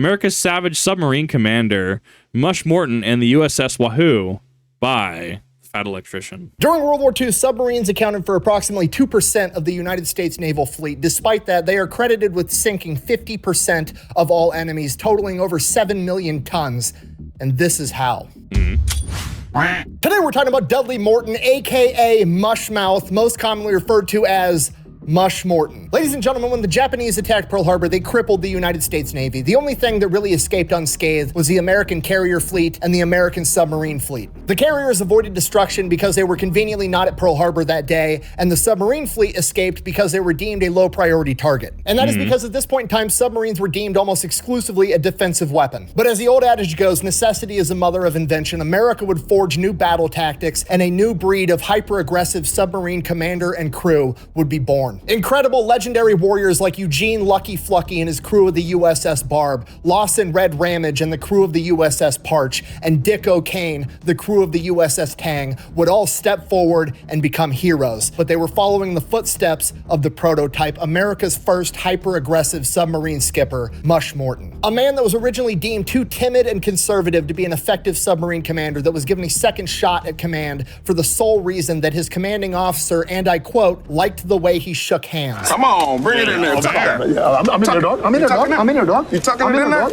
America's Savage Submarine Commander, Mush Morton and the USS Wahoo by Fat Electrician. During World War II, submarines accounted for approximately 2% of the United States naval fleet. Despite that, they are credited with sinking 50% of all enemies, totaling over 7 million tons. And this is how. Today we're talking about Dudley Morton, aka Mushmouth, most commonly referred to as Mush Morton. Ladies and gentlemen, when the Japanese attacked Pearl Harbor, they crippled the United States Navy. The only thing that really escaped unscathed was the American carrier fleet and the American submarine fleet. The carriers avoided destruction because they were conveniently not at Pearl Harbor that day, and the submarine fleet escaped because they were deemed a low priority target. And that is because at this point in time, submarines were deemed almost exclusively a defensive weapon. But as the old adage goes, necessity is the mother of invention. America would forge new battle tactics, and a new breed of hyper-aggressive submarine commander and crew would be born. Incredible legendary warriors like Eugene Lucky Flucky and his crew of the USS Barb, Lawson Red Ramage and the crew of the USS Parch, and Dick O'Kane, the crew of the USS Tang, would all step forward and become heroes. But they were following the footsteps of the prototype, America's first hyper-aggressive submarine skipper, Mush Morton. A man that was originally deemed too timid and conservative to be an effective submarine commander that was given a second shot at command for the sole reason that his commanding officer, and I quote, liked the way he shook hands. Come on, bring it in there. Yeah, I'm in there, dog. I'm in there, dog. I'm in there, dog. You tucking it in there?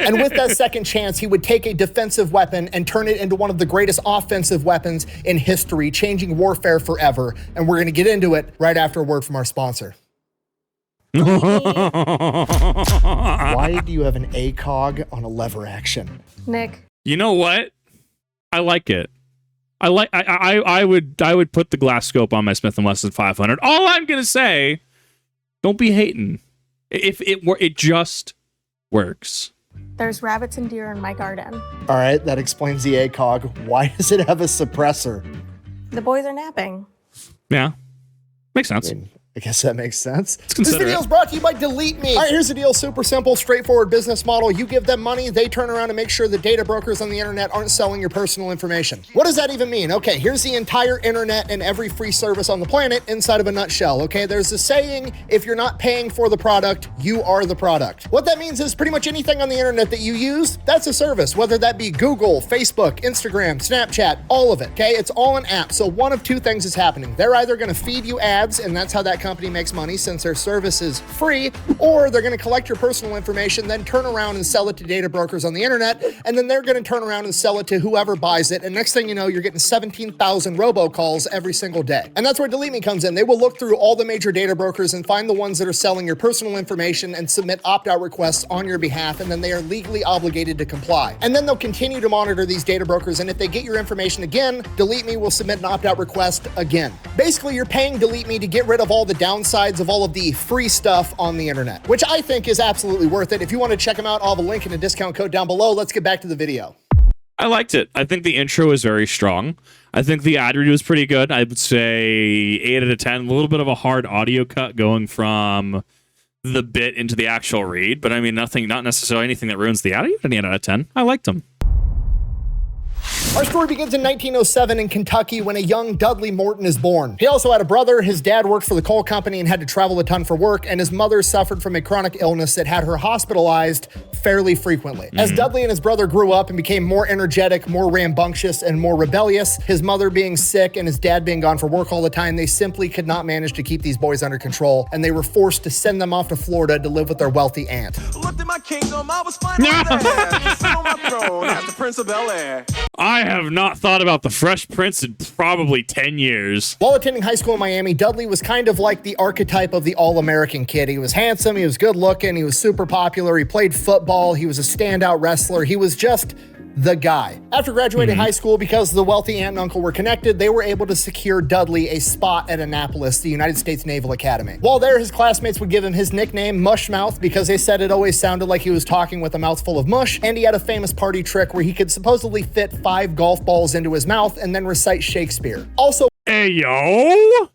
And with that second chance, he would take a defensive weapon and turn it into one of the greatest offensive weapons in history, changing warfare forever. And we're going to get into it right after a word from our sponsor. Why do you have an ACOG on a lever action? Nick. You know what? I like it. I would put the glass scope on my Smith & Wesson 500. All I'm gonna say, don't be hating. If it just works. There's rabbits and deer in my garden. All right, that explains the ACOG. Why does it have a suppressor? The boys are napping. Yeah, makes sense. I guess that makes sense. This video is brought to you by Delete Me. All right, here's the deal. Super simple, straightforward business model. You give them money, they turn around and make sure the data brokers on the internet aren't selling your personal information. What does that even mean? Okay, here's the entire internet and every free service on the planet inside of a nutshell, okay? There's a saying, if you're not paying for the product, you are the product. What that means is pretty much anything on the internet that you use, that's a service, whether that be Google, Facebook, Instagram, Snapchat, all of it, okay? It's all an app. So one of two things is happening. They're either gonna feed you ads, and that's how that company makes money since their service is free, or they're going to collect your personal information, then turn around and sell it to data brokers on the internet, and then they're going to turn around and sell it to whoever buys it, and next thing you know, you're getting 17,000 robocalls every single day. And that's where Delete Me comes in. They will look through all the major data brokers and find the ones that are selling your personal information and submit opt-out requests on your behalf, and then they are legally obligated to comply. And then they'll continue to monitor these data brokers, and if they get your information again, Delete Me will submit an opt-out request again. Basically, you're paying Delete Me to get rid of all the downsides of all of the free stuff on the internet, which I think is absolutely worth it. If you want to check them out, I'll have a link and a discount code down below. Let's get back to the video. I liked it. I think the intro was very strong. I think the ad read was pretty good. I would say 8 out of 10. A little bit of a hard audio cut going from the bit into the actual read, but I mean, not necessarily anything that ruins the ad. An 8 out of 10. I liked them. Our story begins in 1907 in Kentucky when a young Dudley Morton is born. He also had a brother. His dad worked for the coal company and had to travel a ton for work, and his mother suffered from a chronic illness that had her hospitalized fairly frequently. As Dudley and his brother grew up and became more energetic, more rambunctious, and more rebellious, his mother being sick and his dad being gone for work all the time, they simply could not manage to keep these boys under control, and they were forced to send them off to Florida to live with their wealthy aunt. Looked at my kingdom, I was finally there. Sit on my throne as the Prince of Bel-Air. I have not thought about the Fresh Prince in probably 10 years. While attending high school in Miami, Dudley was kind of like the archetype of the all-American kid. He was handsome, he was good-looking, he was super popular, he played football, he was a standout wrestler, he was just the guy. After graduating high school, because the wealthy aunt and uncle were connected, they were able to secure Dudley a spot at Annapolis, the United States Naval Academy. While there, his classmates would give him his nickname, Mushmouth, because they said it always sounded like he was talking with a mouthful of mush, and he had a famous party trick where he could supposedly fit 5 golf balls into his mouth and then recite Shakespeare. Also, hey, yo!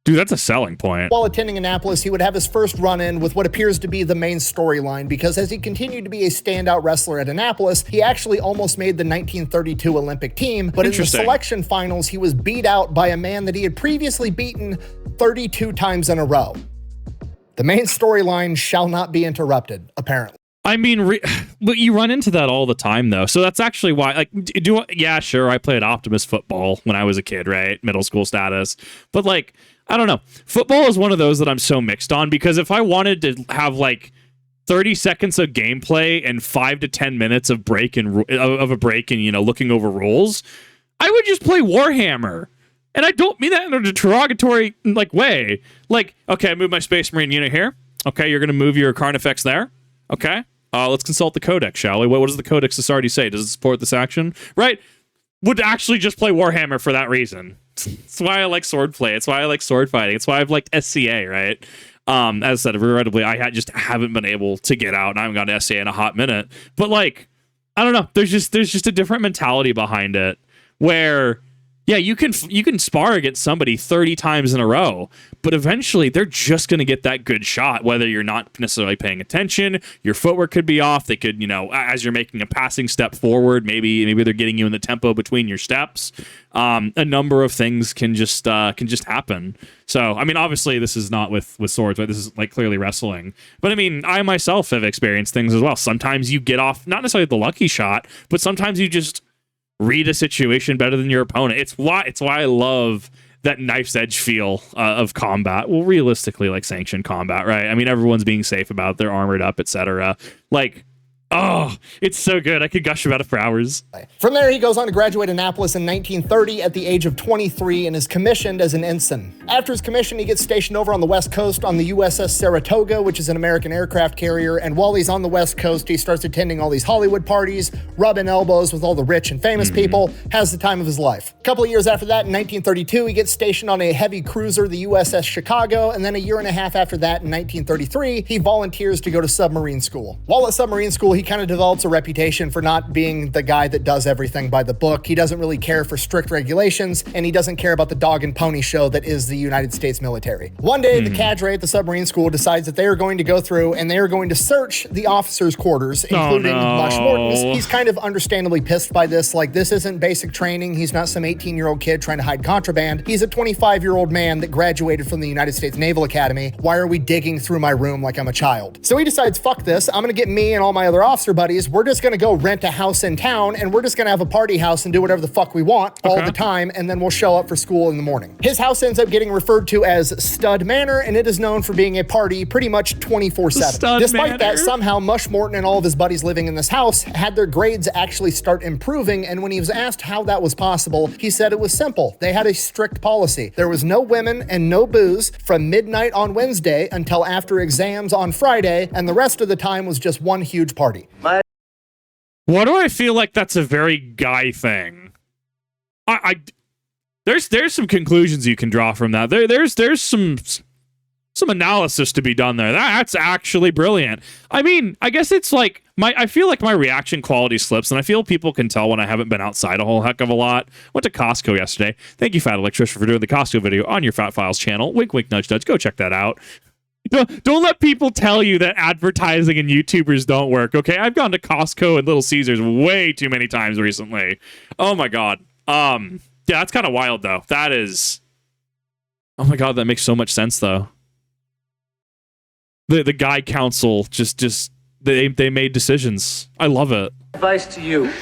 Dude, that's a selling point. While attending Annapolis, he would have his first run-in with what appears to be the main storyline, because as he continued to be a standout wrestler at Annapolis, he actually almost made the 1932 Olympic team, but in the selection finals, he was beat out by a man that he had previously beaten 32 times in a row. The main storyline shall not be interrupted, apparently. I mean, but you run into that all the time, though. So that's actually why, like, yeah, sure, I played Optimus football when I was a kid, right? Middle school status. But, like, I don't know. Football is one of those that I'm so mixed on, because if I wanted to have, like, 30 seconds of gameplay and 5 to 10 minutes of a break and, you know, looking over rules, I would just play Warhammer. And I don't mean that in a derogatory, like, way. Like, okay, I move my Space Marine unit here. Okay, you're going to move your Carnifex there. Okay, let's consult the codex, shall we? What does the Codex Society say? Does it support this action? Right? Would actually just play Warhammer for that reason. It's why I like swordplay. It's why I like sword fighting. It's why I've liked SCA, right? As I said, regrettably, I just haven't been able to get out, and I haven't gone to SCA in a hot minute. But, like, I don't know. There's just a different mentality behind it, where, yeah, you can spar against somebody 30 times in a row, but eventually they're just going to get that good shot, whether you're not necessarily paying attention. Your footwork could be off. They could, you know, as you're making a passing step forward, maybe they're getting you in the tempo between your steps. A number of things can just happen. So, I mean, obviously this is not with swords, right? This is, like, clearly wrestling. But I mean, I myself have experienced things as well. Sometimes you get off, not necessarily the lucky shot, but sometimes you just read a situation better than your opponent. It's why I love that knife's edge feel of combat. Well, realistically, like, sanctioned combat, right? I mean, everyone's being safe about it. They're armored up, etc. Like, oh, it's so good. I could gush about it for hours. From there, he goes on to graduate Annapolis in 1930 at the age of 23 and is commissioned as an ensign. After his commission, he gets stationed over on the West Coast on the USS Saratoga, which is an American aircraft carrier. And while he's on the West Coast, he starts attending all these Hollywood parties, rubbing elbows with all the rich and famous people, has the time of his life. A couple of years after that, in 1932, he gets stationed on a heavy cruiser, the USS Chicago. And then a year and a half after that, in 1933, he volunteers to go to submarine school. While at submarine school, he kind of develops a reputation for not being the guy that does everything by the book. He doesn't really care for strict regulations, and he doesn't care about the dog and pony show that is the United States military. One day, the cadre at the submarine school decides that they are going to go through and they are going to search the officers' quarters, including Mush Morton's. He's kind of understandably pissed by this. Like, this isn't basic training. He's not some 18-year-old kid trying to hide contraband. He's a 25-year-old man that graduated from the United States Naval Academy. Why are we digging through my room like I'm a child? So he decides, fuck this. I'm going to get me and all my other officer buddies. We're just going to go rent a house in town, and we're just going to have a party house and do whatever the fuck we want all the time, and then we'll show up for school in the morning. His house ends up getting referred to as Stud Manor, and it is known for being a party pretty much 24/7. Despite that, somehow Mush Morton and all of his buddies living in this house had their grades actually start improving, and when he was asked how that was possible, he said it was simple. They had a strict policy. There was no women and no booze from midnight on Wednesday until after exams on Friday, and the rest of the time was just one huge party. Why do I feel like that's a very guy thing? There's some conclusions you can draw from that. There's some analysis to be done there. That's actually brilliant. I mean, I guess it's like I feel like my reaction quality slips, and I feel people can tell when I haven't been outside a whole heck of a lot. Went to Costco yesterday. Thank you, Fat Electrician, for doing the Costco video on your Fat Files channel. Wink, wink, nudge, nudge. Go check that out. Don't let people tell you that advertising and YouTubers don't work, okay? I've gone to Costco and Little Caesars way too many times recently. Oh my god. Yeah, that's kind of wild though. That is. Oh my god, that makes so much sense though. The guy council just they made decisions. I love it. Advice to you is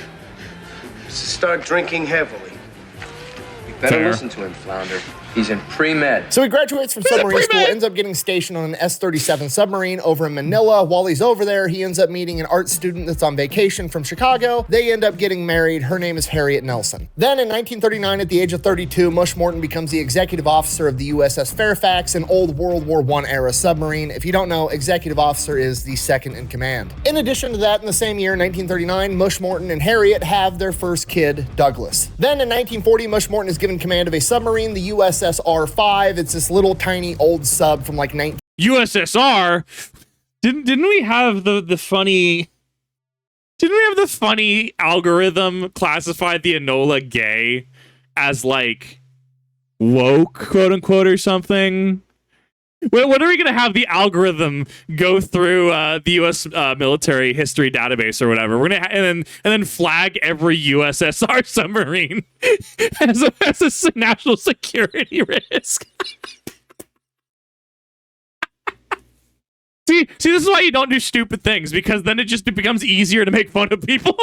to start drinking heavily. You better listen to him, Flounder. He's in pre-med. So he graduates from submarine school, ends up getting stationed on an S-37 submarine over in Manila. While he's over there, he ends up meeting an art student that's on vacation from Chicago. They end up getting married. Her name is Harriet Nelson. Then in 1939, at the age of 32, Mush Morton becomes the executive officer of the USS Fairfax, an old World War I era submarine. If you don't know, executive officer is the second in command. In addition to that, in the same year, 1939, Mush Morton and Harriet have their first kid, Douglas. Then in 1940, Mush Morton is given command of a submarine, the USS R5. It's this little tiny old sub from like USSR. Didn't we have the funny? Didn't we have the funny algorithm classified the Enola Gay as like woke, quote unquote, or something? When are we going to have the algorithm go through the U.S. military history database or whatever? We're gonna and then flag every USSR submarine as a national security risk. See, this is why you don't do stupid things, because then it becomes easier to make fun of people.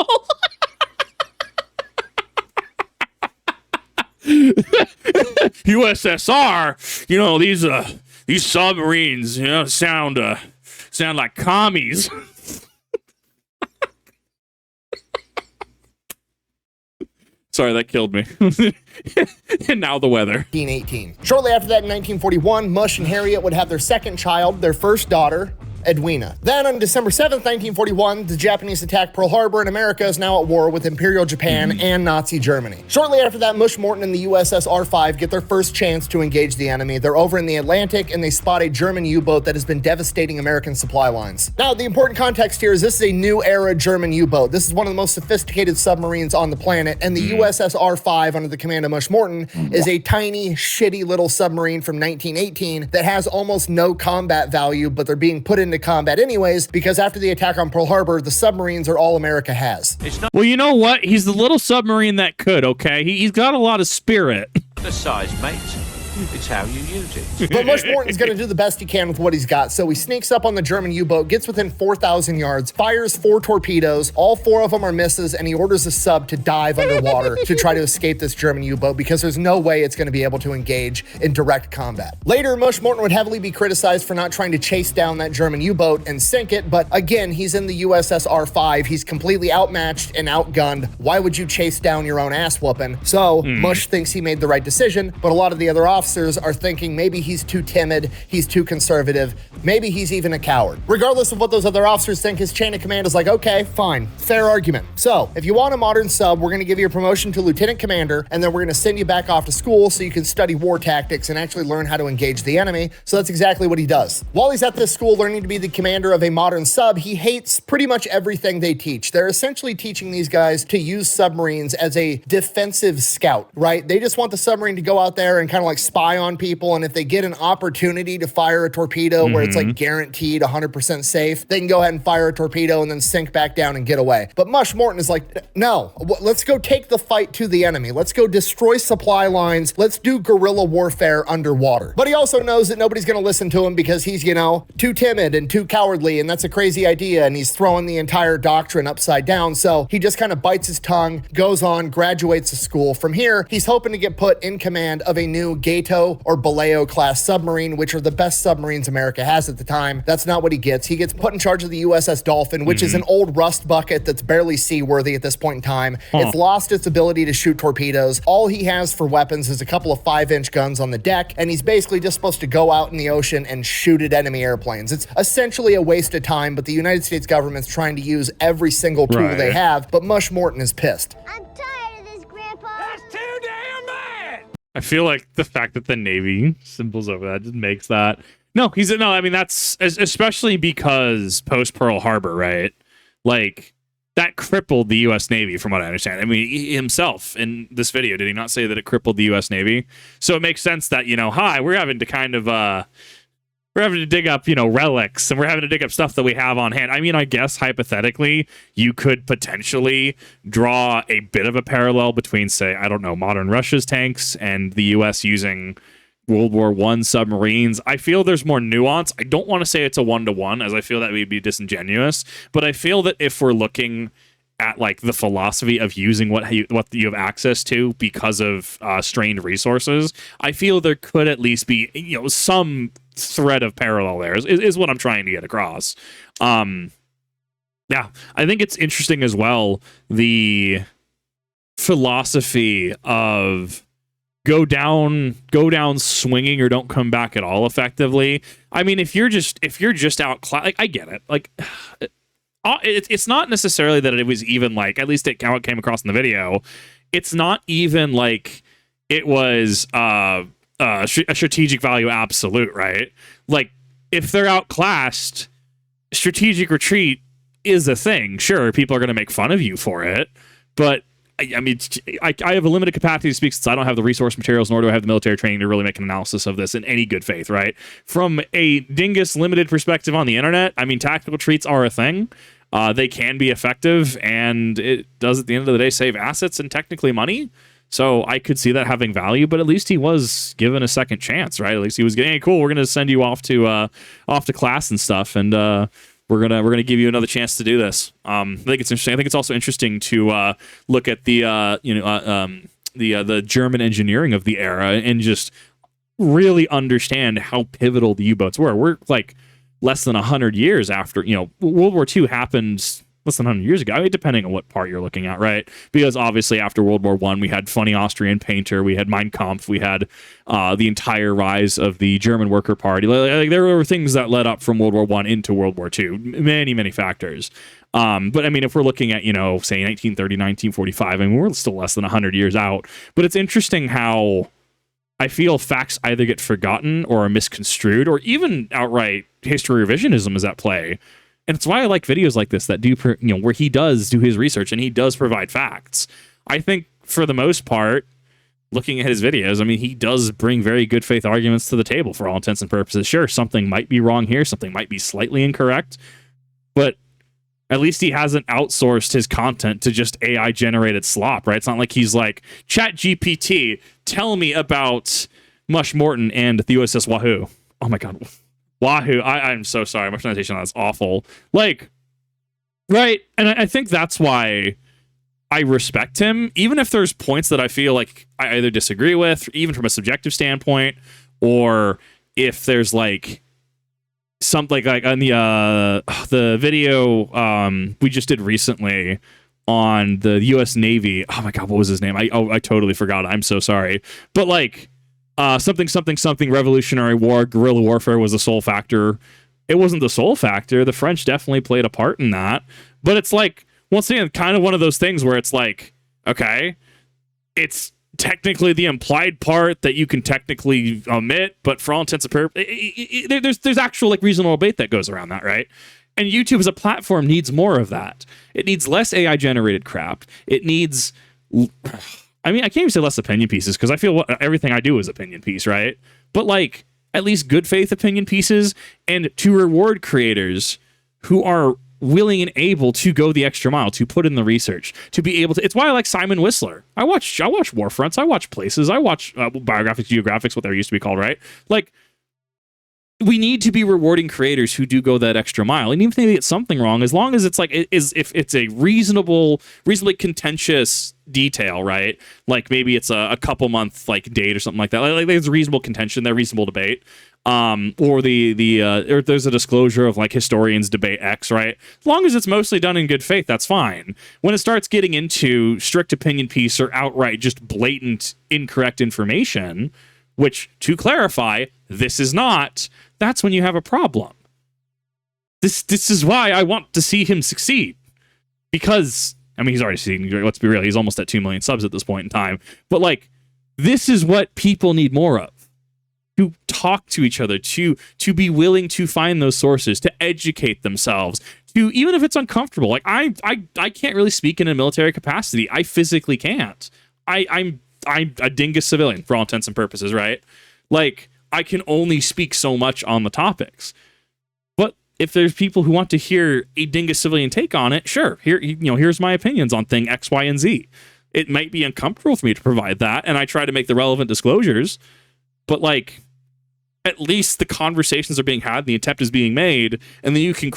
USSR, you know, these submarines, you know, sound like commies. Sorry, that killed me. And now the weather. 1918. Shortly after that, in 1941, Mush and Harriet would have their second child, their first daughter, Edwina. Then on December 7th, 1941, the Japanese attack Pearl Harbor, and America is now at war with Imperial Japan and Nazi Germany. Shortly after that, Mush Morton and the USS R5 get their first chance to engage the enemy. They're over in the Atlantic and they spot a German U-boat that has been devastating American supply lines. Now, the important context here is this is a new era German U-boat. This is one of the most sophisticated submarines on the planet, and the USS R5 under the command of Mush Morton is a tiny, shitty little submarine from 1918 that has almost no combat value, but they're being put into combat anyways, because after the attack on Pearl Harbor, the submarines are all America has. Well, you know what? He's the little submarine that could, okay? He's got a lot of spirit. The size, mate. It's how you use it. But Mush Morton's going to do the best he can with what he's got, so he sneaks up on the German U-boat, gets within 4,000 yards, fires 4 torpedoes, all 4 of them are misses, and he orders the sub to dive underwater to try to escape this German U-boat, because there's no way it's going to be able to engage in direct combat. Later, Mush Morton would heavily be criticized for not trying to chase down that German U-boat and sink it, but again, he's in the USS R5, he's completely outmatched and outgunned. Why would you chase down your own ass whooping? So, Mush thinks he made the right decision, but a lot of the other officers are thinking maybe he's too timid, he's too conservative, maybe he's even a coward. Regardless of what those other officers think, his chain of command is like, okay, fine, fair argument. So, if you want a modern sub, we're gonna give you a promotion to lieutenant commander, and then we're gonna send you back off to school so you can study war tactics and actually learn how to engage the enemy. So that's exactly what he does. While he's at this school learning to be the commander of a modern sub, he hates pretty much everything they teach. They're essentially teaching these guys to use submarines as a defensive scout, right? They just want the submarine to go out there and kind of like spy on people, and if they get an opportunity to fire a torpedo where it's like guaranteed 100% safe, they can go ahead and fire a torpedo and then sink back down and get away. But Mush Morton is like, no, let's go take the fight to the enemy. Let's go destroy supply lines. Let's do guerrilla warfare underwater. But he also knows that nobody's going to listen to him because he's, you know, too timid and too cowardly, and that's a crazy idea, and he's throwing the entire doctrine upside down. So he just kind of bites his tongue, goes on, graduates the school. From here, he's hoping to get put in command of a new Gato or Baleo class submarine, which are the best submarines America has at the time. That's not what he gets. He gets put in charge of the USS Dolphin, which is an old rust bucket that's barely seaworthy at this point in time. It's lost its ability to shoot torpedoes. All he has for weapons is a couple of 5-inch guns on the deck, and he's basically just supposed to go out in the ocean and shoot at enemy airplanes. It's essentially a waste of time, but the United States government's trying to use every single tool they have, but Mush Morton is pissed. I'm tired of this, Grandpa. That's Too damn bad! I feel like the fact that the Navy symbols over that just makes that. No, I mean, that's especially because post Pearl Harbor, right? Like, that crippled the U.S. Navy, from what I understand. I mean, he himself in this video, did he not say that it crippled the U.S. Navy? So it makes sense that, you know, we're having to kind of, we're having to dig up, you know, relics, and we're having to dig up stuff that we have on hand. I mean, I guess hypothetically, you could potentially draw a bit of a parallel between, say, I don't know, modern Russia's tanks and the U.S. using World War I submarines. I feel there's more nuance. I don't want to say it's a one-to-one, as I feel that would be disingenuous, but I feel that if we're looking at like the philosophy of using what you have access to because of strained resources, I feel there could at least be, you know, some thread of parallel there is what I'm trying to get across. Yeah, I think it's interesting as well, the philosophy of go down swinging or don't come back at all effectively. I mean, if you're just out, like, I get it. Like, it's not necessarily that it was even like, at least how it came across in the video, it's not even like it was a strategic value absolute, right? Like, if they're outclassed, strategic retreat is a thing. Sure, people are going to make fun of you for it, but I mean, I have a limited capacity to speak since I don't have the resource materials, nor do I have the military training to really make an analysis of this in any good faith, right? From a dingus limited perspective on the internet, I mean, tactical retreats are a thing. They can be effective, and it does, at the end of the day, save assets and technically money. So I could see that having value, but at least he was given a second chance, right? At least he was getting, hey, cool, we're gonna send you off to class and stuff, and we're gonna give you another chance to do this. I think it's interesting. I think it's also interesting to look at the the German engineering of the era and just really understand how pivotal the U-boats were. We're like less than 100 years after, World War II happened less than 100 years ago. I mean, depending on what part you're looking at, right? Because obviously after World War I, we had Funny Austrian Painter, we had Mein Kampf, we had the entire rise of the German Worker Party. Like, there were things that led up from World War I into World War II. Many, many factors. But I mean, if we're looking at, say 1930, 1945, I mean, we're still less than 100 years out. But it's interesting how I feel facts either get forgotten or are misconstrued, or even outright history revisionism is at play. And it's why I like videos like this that do, where he does do his research and he does provide facts. I think for the most part, looking at his videos, I mean, he does bring very good faith arguments to the table for all intents and purposes. Sure, something might be wrong here, something might be slightly incorrect, but at least he hasn't outsourced his content to just AI generated slop, right? It's not like he's like, Chat GPT, tell me about Mush Morton and the USS Wahoo. Oh my God. Wahoo. I'm so sorry. My pronunciation on that's awful. Like, right. And I think that's why I respect him, even if there's points that I feel like I either disagree with, even from a subjective standpoint, or if there's like something like on the video we just did recently on the U.S. Navy. Oh my God, what was his name? I totally forgot. I'm so sorry. But like something Revolutionary War, guerrilla warfare was the sole factor. It wasn't the sole factor. The French definitely played a part in that. But it's like, once again, kind of one of those things where it's like, okay, it's technically the implied part that you can technically omit, but for all intents and purposes, there's actual like reasonable debate that goes around that, right? And YouTube as a platform needs more of that. It needs less AI generated crap. It needs, I mean, I can't even say less opinion pieces because I feel everything I do is opinion piece, right? But like at least good faith opinion pieces, and to reward creators who are willing and able to go the extra mile, to put in the research, to be able to. It's why I like Simon Whistler. I watch Warfronts, I watch Places, I watch Biographics, Geographics, what they used to be called, right? Like, we need to be rewarding creators who do go that extra mile, and even if they get something wrong, as long as it's like if it's a reasonably contentious detail, right? Like maybe it's a couple month like date or something like that. Like there's reasonable contention, there's reasonable debate. Or or there's a disclosure of like historians debate X, right? As long as it's mostly done in good faith, that's fine. When it starts getting into strict opinion piece or outright just blatant incorrect information, which, to clarify, this is not, that's when you have a problem. This is why I want to see him succeed. Because, I mean, he's already succeeding. Let's be real. He's almost at 2 million subs at this point in time. But, like, this is what people need more of. To talk to each other, to be willing to find those sources, to educate themselves, to, even if it's uncomfortable. Like, I can't really speak in a military capacity. I physically can't. I'm a dingus civilian for all intents and purposes, right? Like, I can only speak so much on the topics. But if there's people who want to hear a dingus civilian take on it, sure. Here's my opinions on thing X, Y, and Z. It might be uncomfortable for me to provide that, and I try to make the relevant disclosures. But like, at least the conversations are being had, and the attempt is being made, and then you can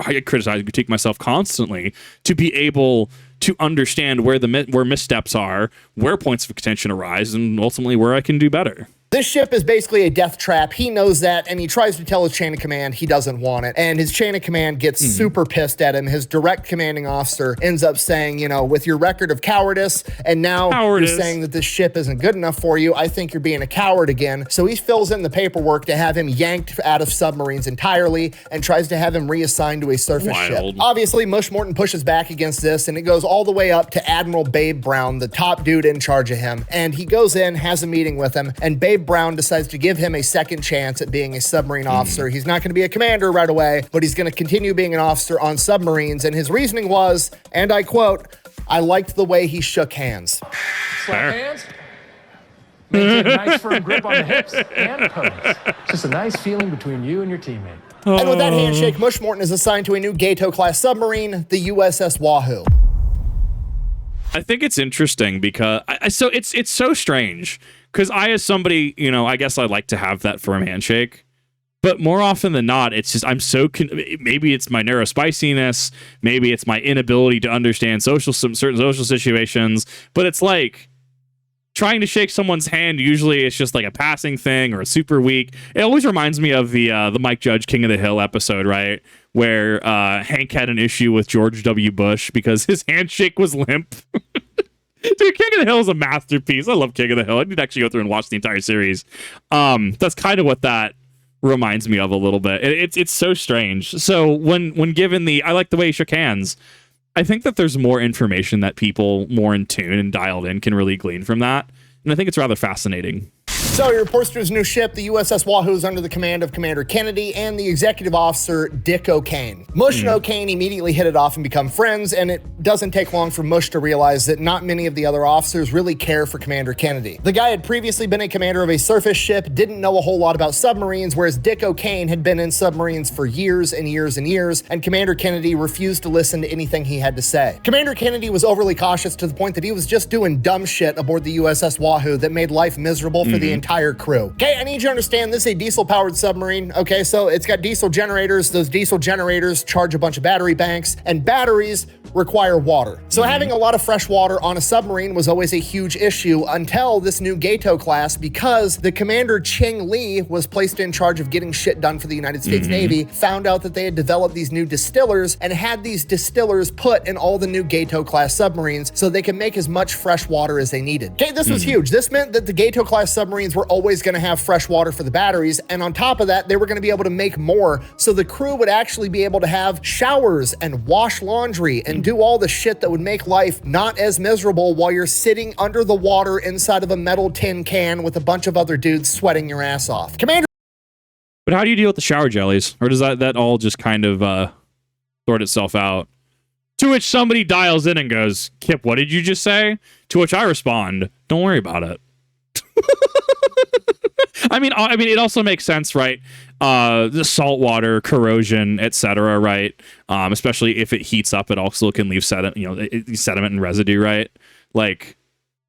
I criticize and critique myself constantly to be able to understand where missteps are, where points of contention arise, and ultimately where I can do better. This ship is basically a death trap. He knows that, and he tries to tell his chain of command he doesn't want it. And his chain of command gets super pissed at him. His direct commanding officer ends up saying, with your record of cowardice, and now you're saying that this ship isn't good enough for you, I think you're being a coward again. So he fills in the paperwork to have him yanked out of submarines entirely and tries to have him reassigned to a surface ship. Obviously, Mush Morton pushes back against this, and it goes all the way up to Admiral Babe Brown, the top dude in charge of him. And he goes in, has a meeting with him, and Babe Brown decides to give him a second chance at being a submarine officer. He's not going to be a commander right away, but he's going to continue being an officer on submarines. And his reasoning was, and I quote, "I liked the way he shook hands." Slap hands. Maintain a nice firm grip on the hips and pose. Just a nice feeling between you and your teammate. And with that handshake, Mush Morton is assigned to a new Gato-class submarine, the USS Wahoo. I think it's interesting because so it's so strange because I, as somebody, you know, I guess I like to have that firm handshake, but more often than not, it's just I'm so maybe it's my neurospiciness, maybe it's my inability to understand certain social situations, but it's like trying to shake someone's hand. Usually, it's just like a passing thing or a super weak. It always reminds me of the Mike Judge King of the Hill episode, right? Where Hank had an issue with George W. Bush because his handshake was limp. Dude, King of the Hill is a masterpiece. I love King of the Hill. I need to actually go through and watch the entire series. That's kind of what that reminds me of a little bit. It's so strange. So when given I like the way he shook hands. I think that there's more information that people more in tune and dialed in can really glean from that. And I think it's rather fascinating. So he reports to his new ship, the USS Wahoo, is under the command of Commander Kennedy and the executive officer, Dick O'Kane. Mush and O'Kane immediately hit it off and become friends, and it doesn't take long for Mush to realize that not many of the other officers really care for Commander Kennedy. The guy had previously been a commander of a surface ship, didn't know a whole lot about submarines, whereas Dick O'Kane had been in submarines for years and years and years, and Commander Kennedy refused to listen to anything he had to say. Commander Kennedy was overly cautious to the point that he was just doing dumb shit aboard the USS Wahoo that made life miserable for the entire crew. Okay, I need you to understand this is a diesel-powered submarine. Okay, so it's got diesel generators. Those diesel generators charge a bunch of battery banks, and batteries require water. So having a lot of fresh water on a submarine was always a huge issue until this new Gato class, because the commander Cheng Li was placed in charge of getting shit done for the United States Navy, found out that they had developed these new distillers and had these distillers put in all the new Gato class submarines so they could make as much fresh water as they needed. Okay, this was huge. This meant that the Gato class submarines were always going to have fresh water for the batteries, and on top of that, they were going to be able to make more, so the crew would actually be able to have showers and wash laundry and do all the shit that would make life not as miserable while you're sitting under the water inside of a metal tin can with a bunch of other dudes sweating your ass off. Commander. But how do you deal with the shower jellies? Or does that all just kind of sort itself out? To which somebody dials in and goes, Kip, what did you just say? To which I respond, don't worry about it. I mean, it also makes sense, right? The salt water, corrosion, etc., right? Especially if it heats up, it also can leave sediment, sediment and residue, right? Like,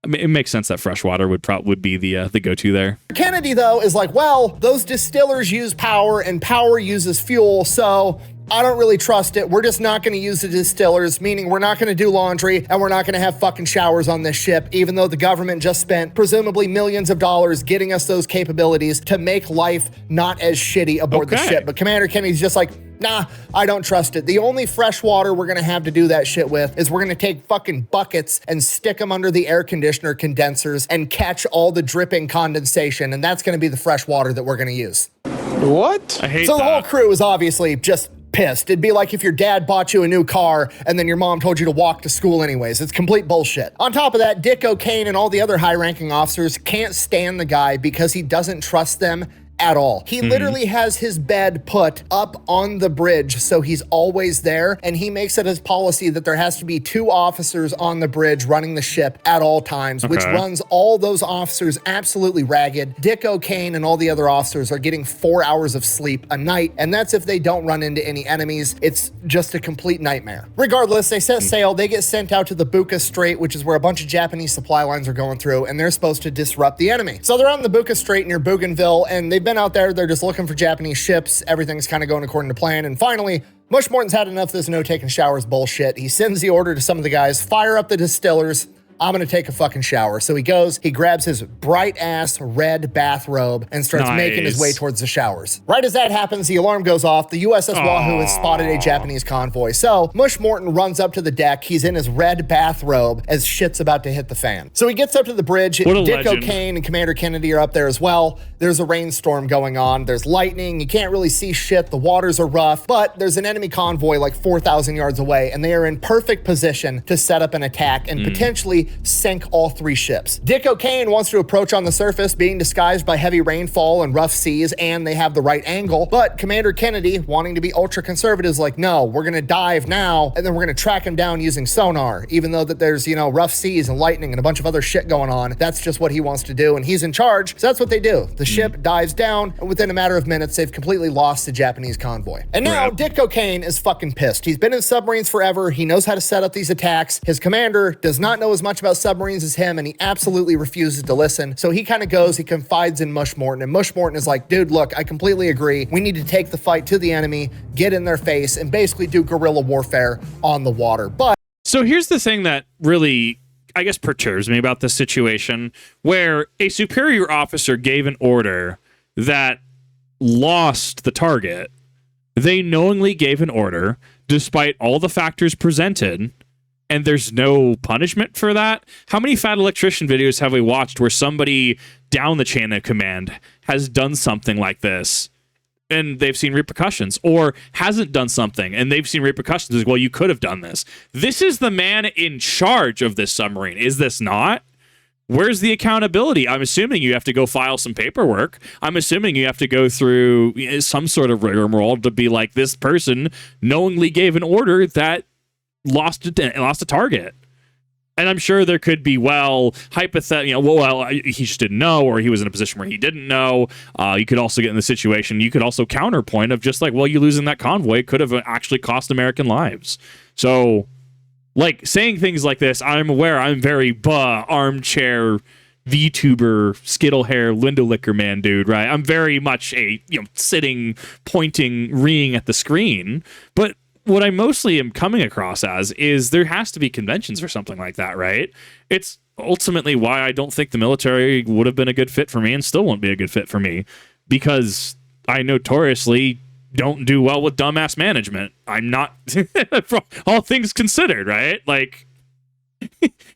I mean, it makes sense that fresh water would be the go-to there. Kennedy, though, is like, well, those distillers use power and power uses fuel, so I don't really trust it. We're just not going to use the distillers, meaning we're not going to do laundry and we're not going to have fucking showers on this ship, even though the government just spent presumably millions of dollars getting us those capabilities to make life not as shitty aboard the ship. But Commander Kennedy's just like, nah, I don't trust it. The only fresh water we're going to have to do that shit with is we're going to take fucking buckets and stick them under the air conditioner condensers and catch all the dripping condensation, and that's going to be the fresh water that we're going to use. What? I hate so that. The whole crew is obviously just pissed. It'd be like if your dad bought you a new car and then your mom told you to walk to school anyways. It's complete bullshit. On top of that, Dick O'Kane and all the other high-ranking officers can't stand the guy because he doesn't trust them at all. He literally has his bed put up on the bridge, so he's always there, and he makes it his policy that there has to be 2 officers on the bridge running the ship at all times, which runs all those officers absolutely ragged. Dick O'Kane and all the other officers are getting 4 hours of sleep a night, and that's if they don't run into any enemies. It's just a complete nightmare. Regardless, they set sail, they get sent out to the Buka Strait, which is where a bunch of Japanese supply lines are going through, and they're supposed to disrupt the enemy. So they're on the Buka Strait near Bougainville, and they've been out there, they're just looking for Japanese ships. Everything's kind of going according to plan. And finally, Mush Morton's had enough of this no taking showers bullshit. He sends the order to some of the guys, fire up the distillers. I'm gonna take a fucking shower. So he goes, he grabs his bright ass red bathrobe and starts making his way towards the showers. Right as that happens, the alarm goes off. The USS Wahoo has spotted a Japanese convoy. So Mush Morton runs up to the deck. He's in his red bathrobe as shit's about to hit the fan. So he gets up to the bridge. Dick O'Kane and Commander Kennedy are up there as well. There's a rainstorm going on. There's lightning. You can't really see shit. The waters are rough, but there's an enemy convoy like 4,000 yards away, and they are in perfect position to set up an attack and potentially basically sink all 3 ships. Dick O'Kane wants to approach on the surface, being disguised by heavy rainfall and rough seas, and they have the right angle. But Commander Kennedy, wanting to be ultra conservative, is like, no, we're gonna dive now, and then we're gonna track him down using sonar, even though that there's, you know, rough seas and lightning and a bunch of other shit going on. That's just what he wants to do, and he's in charge, so that's what they do. The ship dives down, and within a matter of minutes, they've completely lost the Japanese convoy. And now Dick O'Kane is fucking pissed. He's been in submarines forever. He knows how to set up these attacks. His commander does not know as much about submarines as him, and he absolutely refuses to listen. So he kind of goes, he confides in Mush Morton, and Mush Morton is like, dude, look, I completely agree. We need to take the fight to the enemy, get in their face, and basically do guerrilla warfare on the water. But so here's the thing that really, I guess, perturbs me about this situation, where a superior officer gave an order that lost the target. They knowingly gave an order despite all the factors presented, and there's no punishment for that. How many Fat Electrician videos have we watched where somebody down the chain of command has done something like this and they've seen repercussions, or hasn't done something and they've seen repercussions? Like, well, you could have done this. This is the man in charge of this submarine, is this not? Where's the accountability? I'm assuming you have to go file some paperwork. I'm assuming you have to go through some sort of rigmarole to be like, this person knowingly gave an order that lost a target. And I'm sure there could be, well, he just didn't know, or he was in a position where he didn't know. You could also get in the situation, you could also counterpoint of just like, well, you losing that convoy could have actually cost American lives. So, like, saying things like this, I'm aware I'm very armchair VTuber, skittle hair, Linda Licker man dude, right? I'm very much a, sitting, pointing, reeing at the screen. But what I mostly am coming across as is there has to be conventions for something like that, right? It's ultimately why I don't think the military would have been a good fit for me and still won't be a good fit for me, because I notoriously don't do well with dumbass management. I'm not, all things considered, right? Like,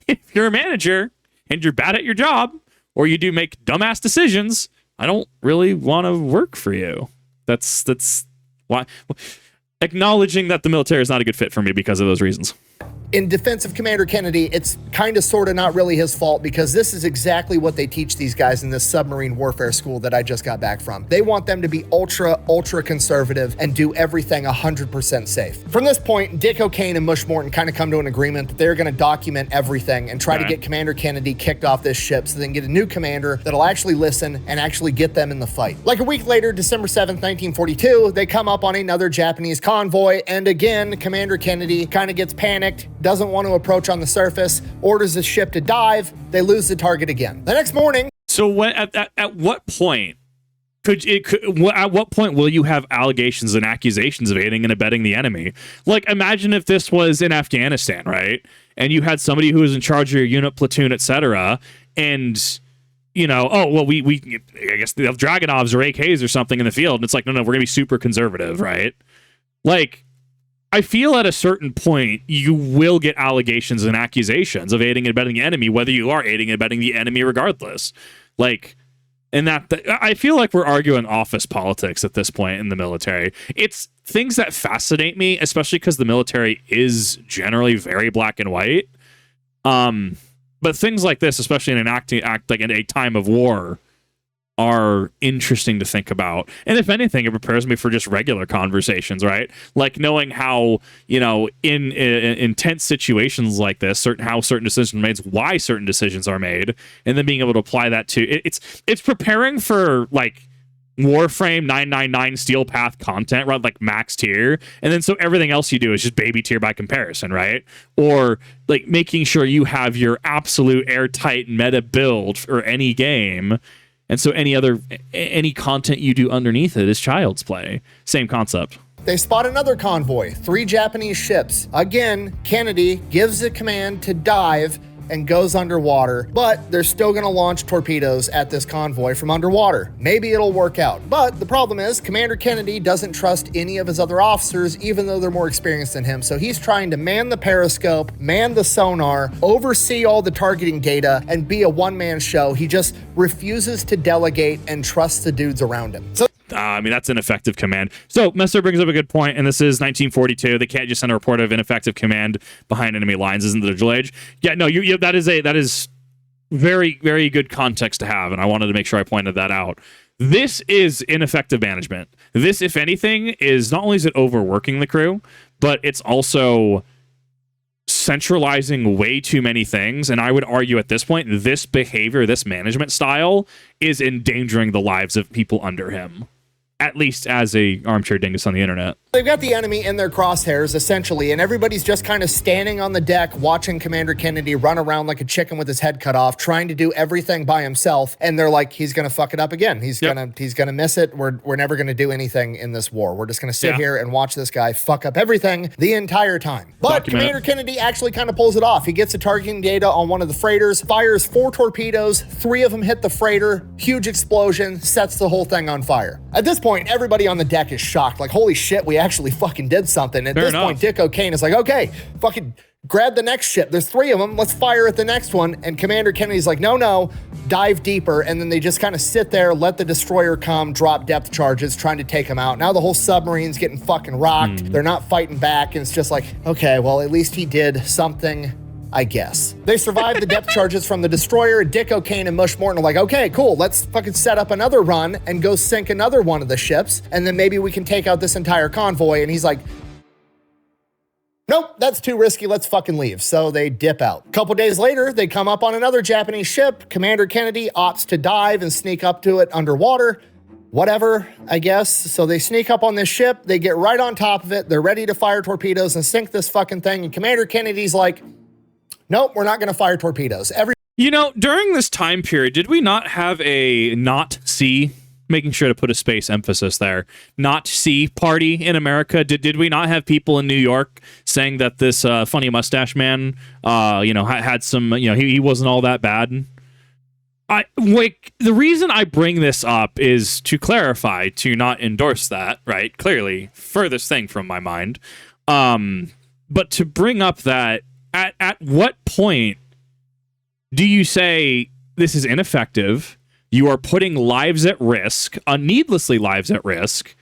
if you're a manager and you're bad at your job, or you do make dumbass decisions, I don't really want to work for you. That's why. Acknowledging that the military is not a good fit for me because of those reasons. In defense of Commander Kennedy, it's kind of sort of not really his fault, because this is exactly what they teach these guys in this submarine warfare school that I just got back from. They want them to be ultra conservative and do everything 100% safe. From this point, Dick O'Kane and Mush Morton kind of come to an agreement that they're going to document everything and try to get Commander Kennedy kicked off this ship so they can get a new commander that'll actually listen and actually get them in the fight. Like a week later, December 7th, 1942, they come up on another Japanese convoy, and again, Commander Kennedy kind of gets panicked, doesn't want to approach on the surface, orders the ship to dive. They lose the target again. The next morning. So when, at what point at what point will you have allegations and accusations of aiding and abetting the enemy? Like, imagine if this was in Afghanistan, right? And you had somebody who was in charge of your unit, platoon, etc., and I guess they have Dragonovs or AKs or something in the field, and it's like, no, we're gonna be super conservative, right? Like, I feel at a certain point you will get allegations and accusations of aiding and abetting the enemy, whether you are aiding and abetting the enemy regardless. Like, and that I feel like we're arguing office politics at this point in the military. It's things that fascinate me, especially because the military is generally very black and white. But things like this, especially in in a time of war, are interesting to think about. And if anything, it prepares me for just regular conversations, right? Like knowing how, in intense situations like this, how certain decisions are made, why certain decisions are made, and then being able to apply that to it's preparing for like Warframe 999 Steel Path content, right? Like max tier. And then so everything else you do is just baby tier by comparison, right? Or like making sure you have your absolute airtight meta build for any game. And so any content you do underneath it is child's play. Same concept. They spot another convoy, 3 Japanese ships. Again, Kennedy gives the command to dive and goes underwater, but they're still gonna launch torpedoes at this convoy from underwater. Maybe it'll work out. But the problem is, Commander Kennedy doesn't trust any of his other officers, even though they're more experienced than him. So he's trying to man the periscope, man the sonar, oversee all the targeting data, and be a one-man show. He just refuses to delegate and trust the dudes around him. So I mean, that's ineffective command. So Messer brings up a good point, and this is 1942. They can't just send a report of ineffective command behind enemy lines. Isn't the digital age? Yeah, no, that is very, very good context to have, and I wanted to make sure I pointed that out. This is ineffective management. This, if anything, is not only is it overworking the crew, but it's also centralizing way too many things. And I would argue at this point, this behavior, this management style is endangering the lives of people under him, at least as a armchair dingus on the internet. They've got the enemy in their crosshairs, essentially, and everybody's just kind of standing on the deck watching Commander Kennedy run around like a chicken with his head cut off, trying to do everything by himself, and they're like, he's gonna fuck it up again. He's gonna miss it. We're never gonna do anything in this war. We're just gonna sit here and watch this guy fuck up everything the entire time. But Commander Kennedy actually kind of pulls it off. He gets the targeting data on one of the freighters, fires 4 torpedoes, 3 of them hit the freighter, huge explosion, sets the whole thing on fire. At this point, everybody on the deck is shocked, like, holy shit, we actually fucking did something. At this point, Dick O'Kane is like, okay, fucking grab the next ship. There's 3 of them. Let's fire at the next one. And Commander Kennedy's like, no, dive deeper. And then they just kind of sit there, let the destroyer come, drop depth charges, trying to take them out. Now the whole submarine's getting fucking rocked. They're not fighting back. And it's just like, okay, well, at least he did something, I guess. They survived the depth charges from the destroyer. Dick O'Kane and Mush Morton are like, okay, cool, let's fucking set up another run and go sink another one of the ships, and then maybe we can take out this entire convoy. And he's like, nope, that's too risky, let's fucking leave. So they dip out. A couple days later, they come up on another Japanese ship. Commander Kennedy opts to dive and sneak up to it underwater. Whatever, I guess. So they sneak up on this ship, they get right on top of it, they're ready to fire torpedoes and sink this fucking thing, and Commander Kennedy's like, nope, we're not going to fire torpedoes. During this time period, did we not have a not see, making sure to put a space emphasis there, not see party in America? Did we not have people in New York saying that this funny mustache man, had some, he wasn't all that bad? The reason I bring this up is to clarify, to not endorse that, right? Clearly, furthest thing from my mind. But to bring up that, at what point do you say this is ineffective? You are putting lives at risk, needlessly lives at risk,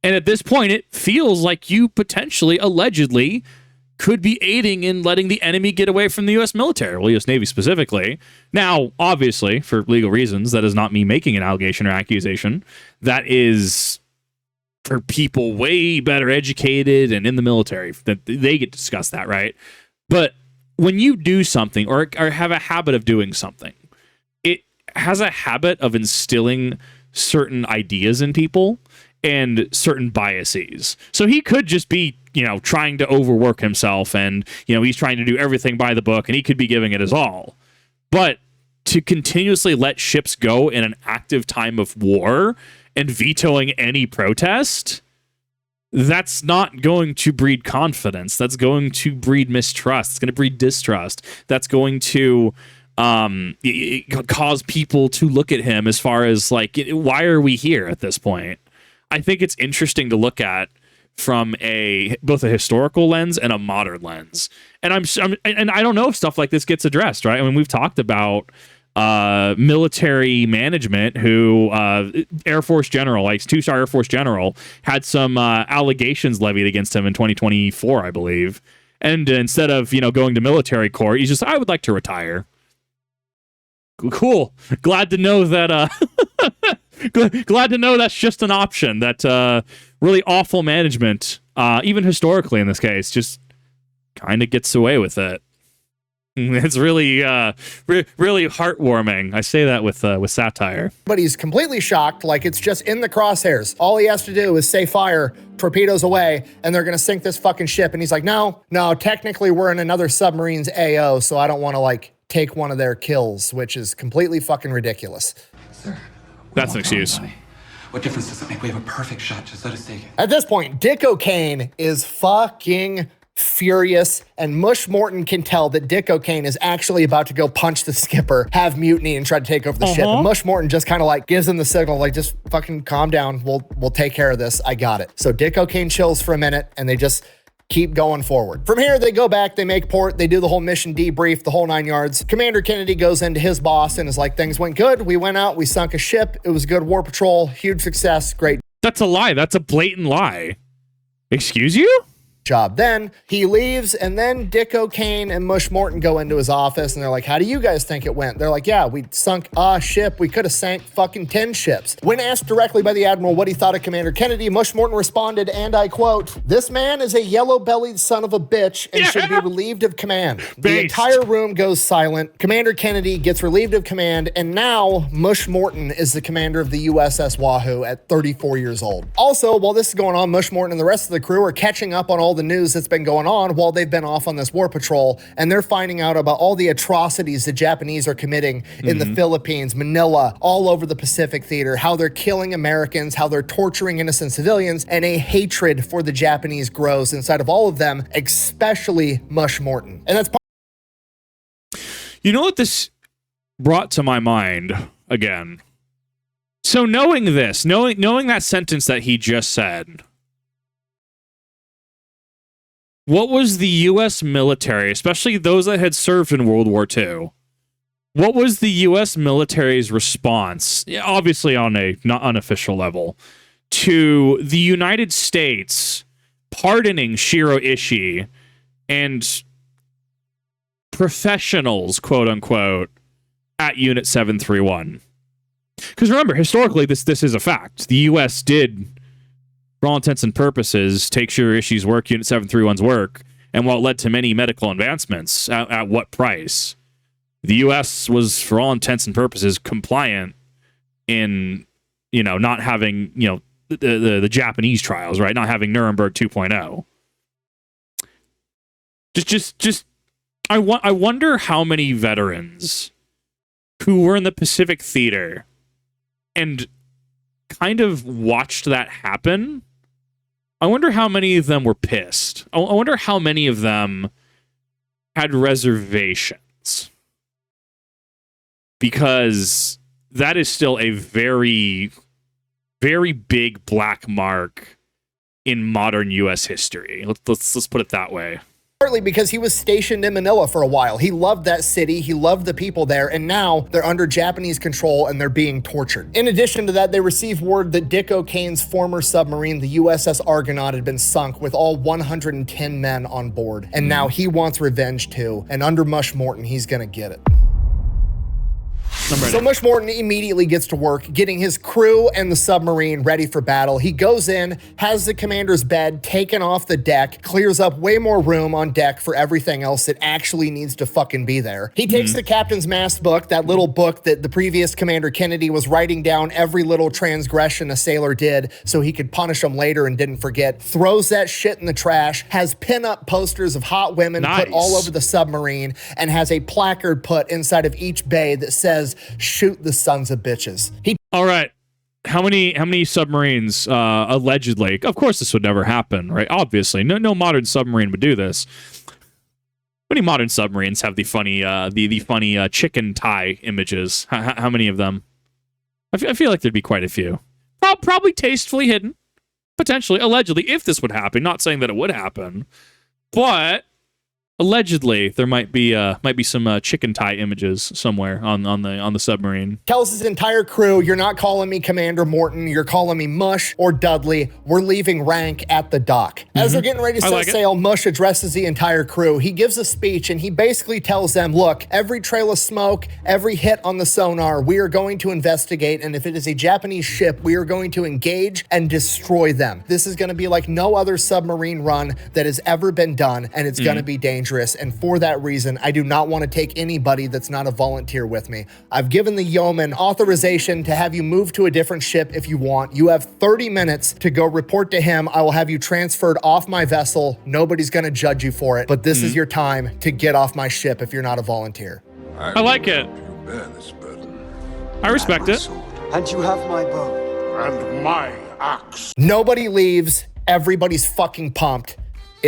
and at this point it feels like you potentially, allegedly, could be aiding in letting the enemy get away from the U.S. military, well, U.S. Navy specifically. Now, obviously, for legal reasons, that is not me making an allegation or accusation. That is for people way better educated and in the military, that they get to discuss that, right? But when you do something or have a habit of doing something, it has a habit of instilling certain ideas in people and certain biases. So he could just be, trying to overwork himself and, he's trying to do everything by the book and he could be giving it his all. But to continuously let ships go in an active time of war and vetoing any protest, that's not going to breed confidence. That's going to breed mistrust. It's going to breed distrust. That's going to cause people to look at him as far as like, why are we here at this point? I think it's interesting to look at from both a historical lens and a modern lens. And and I don't know if stuff like this gets addressed, right? I mean, we've talked about military management who Air Force General, like 2-star Air Force General, had some allegations levied against him in 2024, I believe. And instead of, going to military court, he's just, I would like to retire. Cool. Glad to know that glad to know that's just an option, that really awful management, even historically in this case, just kind of gets away with it. It's really, really heartwarming. I say that with satire. But he's completely shocked, like it's just in the crosshairs. All he has to do is say fire, torpedoes away, and they're gonna sink this fucking ship. And he's like, no, technically we're in another submarine's AO, so I don't want to take one of their kills, which is completely fucking ridiculous. Sir, that's an excuse. What difference does it make? We have a perfect shot. Just let us take it. At this point, Dick O'Kane is fucking furious, and Mush Morton can tell that Dick O'Kane is actually about to go punch the skipper, have mutiny, and try to take over the ship. And Mush Morton just kind of gives him the signal, just fucking calm down. We'll take care of this. I got it. So Dick O'Kane chills for a minute, and they just keep going forward. From here, they go back, they make port, they do the whole mission debrief, the whole 9 yards. Commander Kennedy goes into his boss and is like, things went good. We went out, we sunk a ship. It was good war patrol, huge success, great. That's a lie. That's a blatant lie. Excuse you? Job. Then he leaves, and then Dick O'Kane and Mush Morton go into his office, and they're like, how do you guys think it went? They're like, yeah, we sunk a ship. We could have sank fucking 10 ships. When asked directly by the Admiral what he thought of Commander Kennedy, Mush Morton responded, and I quote, this man is a yellow-bellied son of a bitch and should be relieved of command. The entire room goes silent. Commander Kennedy gets relieved of command, and now Mush Morton is the commander of the USS Wahoo at 34 years old. Also, while this is going on, Mush Morton and the rest of the crew are catching up on all the news that's been going on while they've been off on this war patrol, and they're finding out about all the atrocities the Japanese are committing in the Philippines, Manila, all over the Pacific theater, how they're killing Americans, how they're torturing innocent civilians, and a hatred for the Japanese grows inside of all of them, especially Mush Morton. And that's You know what this brought to my mind again? So knowing this, knowing that sentence that he just said, what was the U.S. military, especially those that had served in World War II, what was the U.S. military's response, obviously on a not unofficial level, to the United States pardoning Shiro Ishii and professionals, quote unquote, at Unit 731? Because remember, historically, this is a fact. The U.S. did, for all intents and purposes, take Shiro Ishii's work, Unit 731's work, and while it led to many medical advancements, at what price? The U.S. was, for all intents and purposes, compliant in, not having, the Japanese trials, right? Not having Nuremberg 2.0. I wonder how many veterans who were in the Pacific Theater and kind of watched that happen, I wonder how many of them were pissed. I wonder how many of them had reservations. Because that is still a very, very big black mark in modern U.S. history. Let's put it that way. Partly because he was stationed in Manila for a while. He loved that city, he loved the people there, and now they're under Japanese control and they're being tortured. In addition to that, they received word that Dick O'Kane's former submarine, the USS Argonaut, had been sunk with all 110 men on board. And now he wants revenge too, and under Mush Morton, he's gonna get it. So Mush Morton immediately gets to work getting his crew and the submarine ready for battle. He goes in, has the commander's bed taken off the deck, clears up way more room on deck for everything else that actually needs to fucking be there. He takes the captain's mast book, that little book that the previous Commander Kennedy was writing down every little transgression a sailor did so he could punish them later and didn't forget, throws that shit in the trash, has pin-up posters of hot women put all over the submarine, and has a placard put inside of each bay that says, shoot the sons of bitches. All right. How many submarines allegedly? Of course, this would never happen, right? Obviously, no modern submarine would do this. How many modern submarines have the funny chicken tie images? How many of them? I feel like there'd be quite a few. Probably tastefully hidden, potentially, allegedly, if this would happen. Not saying that it would happen, but allegedly, there might be some chicken tie images somewhere on the submarine. Tells his entire crew, you're not calling me Commander Morton, you're calling me Mush or Dudley. We're leaving rank at the dock. As they're getting ready to set sail, Mush addresses the entire crew. He gives a speech and he basically tells them, look, every trail of smoke, every hit on the sonar, we are going to investigate, and if it is a Japanese ship, we are going to engage and destroy them. This is going to be like no other submarine run that has ever been done, and it's going to be dangerous. And for that reason, I do not want to take anybody that's not a volunteer with me. I've given the yeoman authorization to have you move to a different ship if you want. You have 30 minutes to go report to him. I will have you transferred off my vessel. Nobody's going to judge you for it, but this is your time to get off my ship if you're not a volunteer. I like it. I respect it. And you have my bow. And my axe. Nobody leaves. Everybody's fucking pumped.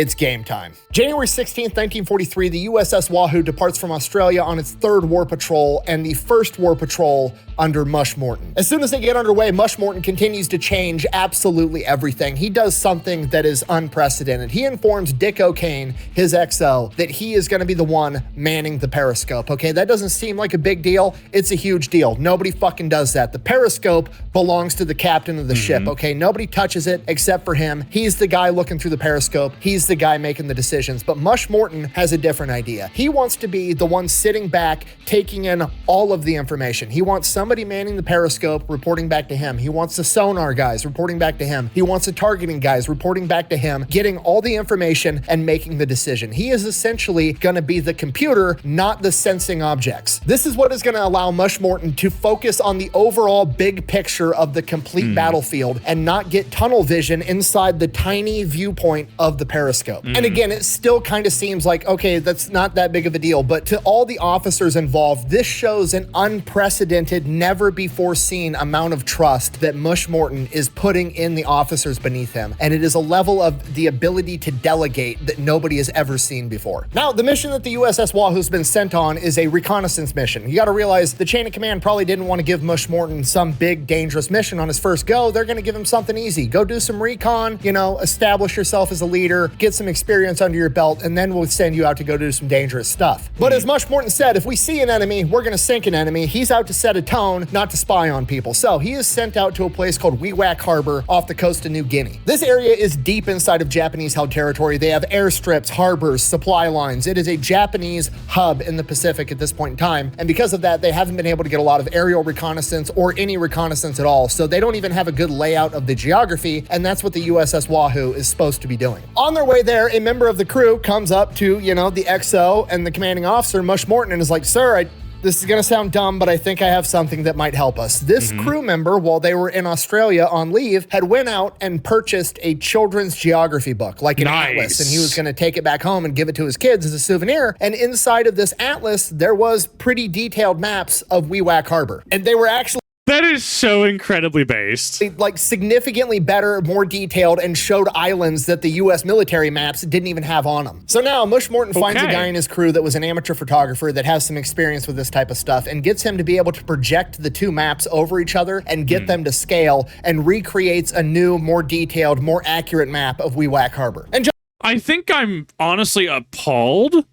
it's game time. January 16th, 1943, the USS Wahoo departs from Australia on its third war patrol and the first war patrol under Mush Morton. As soon as they get underway, Mush Morton continues to change absolutely everything. He does something that is unprecedented. He informs Dick O'Kane, his XO, that he is going to be the one manning the periscope. Okay, that doesn't seem like a big deal. It's a huge deal. Nobody fucking does that. The periscope belongs to the captain of the ship. Okay, nobody touches it except for him. He's the guy looking through the periscope. He's the guy making the decisions. But Mush Morton has a different idea. He wants to be the one sitting back, taking in all of the information. He wants somebody manning the periscope, reporting back to him. He wants the sonar guys reporting back to him. He wants the targeting guys reporting back to him, getting all the information and making the decision. He is essentially going to be the computer, not the sensing objects. This is what is going to allow Mush Morton to focus on the overall big picture of the complete battlefield and not get tunnel vision inside the tiny viewpoint of the periscope. And again, it still kind of seems like, okay, that's not that big of a deal, but to all the officers involved, this shows an unprecedented, never before seen amount of trust that Mush Morton is putting in the officers beneath him. And it is a level of the ability to delegate that nobody has ever seen before. Now, the mission that the USS Wahoo's been sent on is a reconnaissance mission. You got to realize the chain of command probably didn't want to give Mush Morton some big, dangerous mission on his first go. They're going to give him something easy. Go do some recon, you know, establish yourself as a leader, get some experience under your belt, and then we'll send you out to go do some dangerous stuff. But as Mush Morton said, if we see an enemy, we're going to sink an enemy. He's out to set a tone, not to spy on people. So he is sent out to a place called Wewak Harbor off the coast of New Guinea. This area is deep inside of Japanese-held territory. They have airstrips, harbors, supply lines. It is a Japanese hub in the Pacific at this point in time. And because of that, they haven't been able to get a lot of aerial reconnaissance or any reconnaissance at all. So they don't even have a good layout of the geography. And that's what the USS Wahoo is supposed to be doing. On their way there, a member of the crew comes up to, you know, the XO and the commanding officer, Mush Morton, and is like, sir, this is going to sound dumb, but I think I have something that might help us. This crew member, while they were in Australia on leave, had went out and purchased a children's geography book, like an atlas, and he was going to take it back home and give it to his kids as a souvenir. And inside of this atlas, there was pretty detailed maps of Wewak Harbor. And they were actually That is so incredibly based. like significantly better, more detailed, and showed islands that the U.S. military maps didn't even have on them. So now Mush Morton finds a guy in his crew that was an amateur photographer that has some experience with this type of stuff and gets him to be able to project the two maps over each other and get them to scale, and recreates a new, more detailed, more accurate map of Wewak Harbor. And I think I'm honestly appalled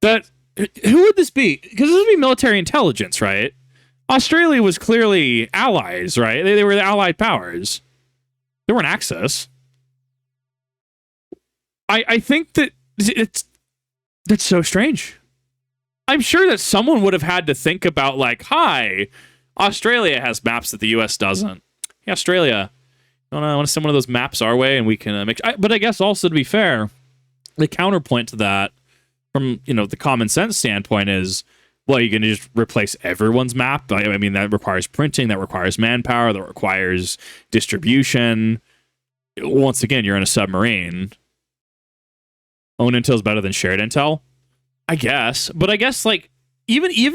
that, who would this be? Because this would be military intelligence, right? Australia was clearly allies, right? They were the allied powers. They weren't Axis. I think that that's so strange. I'm sure that someone would have had to think about, like, hi, Australia has maps that the U.S. doesn't. Hey, Australia, I want to send one of those maps our way, and we can make. But I guess also, to be fair, the counterpoint to that, from the common sense standpoint, is, well, you're going to just replace everyone's map? I mean, that requires printing, that requires manpower, that requires distribution. Once again, you're in a submarine. Own intel is better than shared intel, I guess. But I guess, like, even if you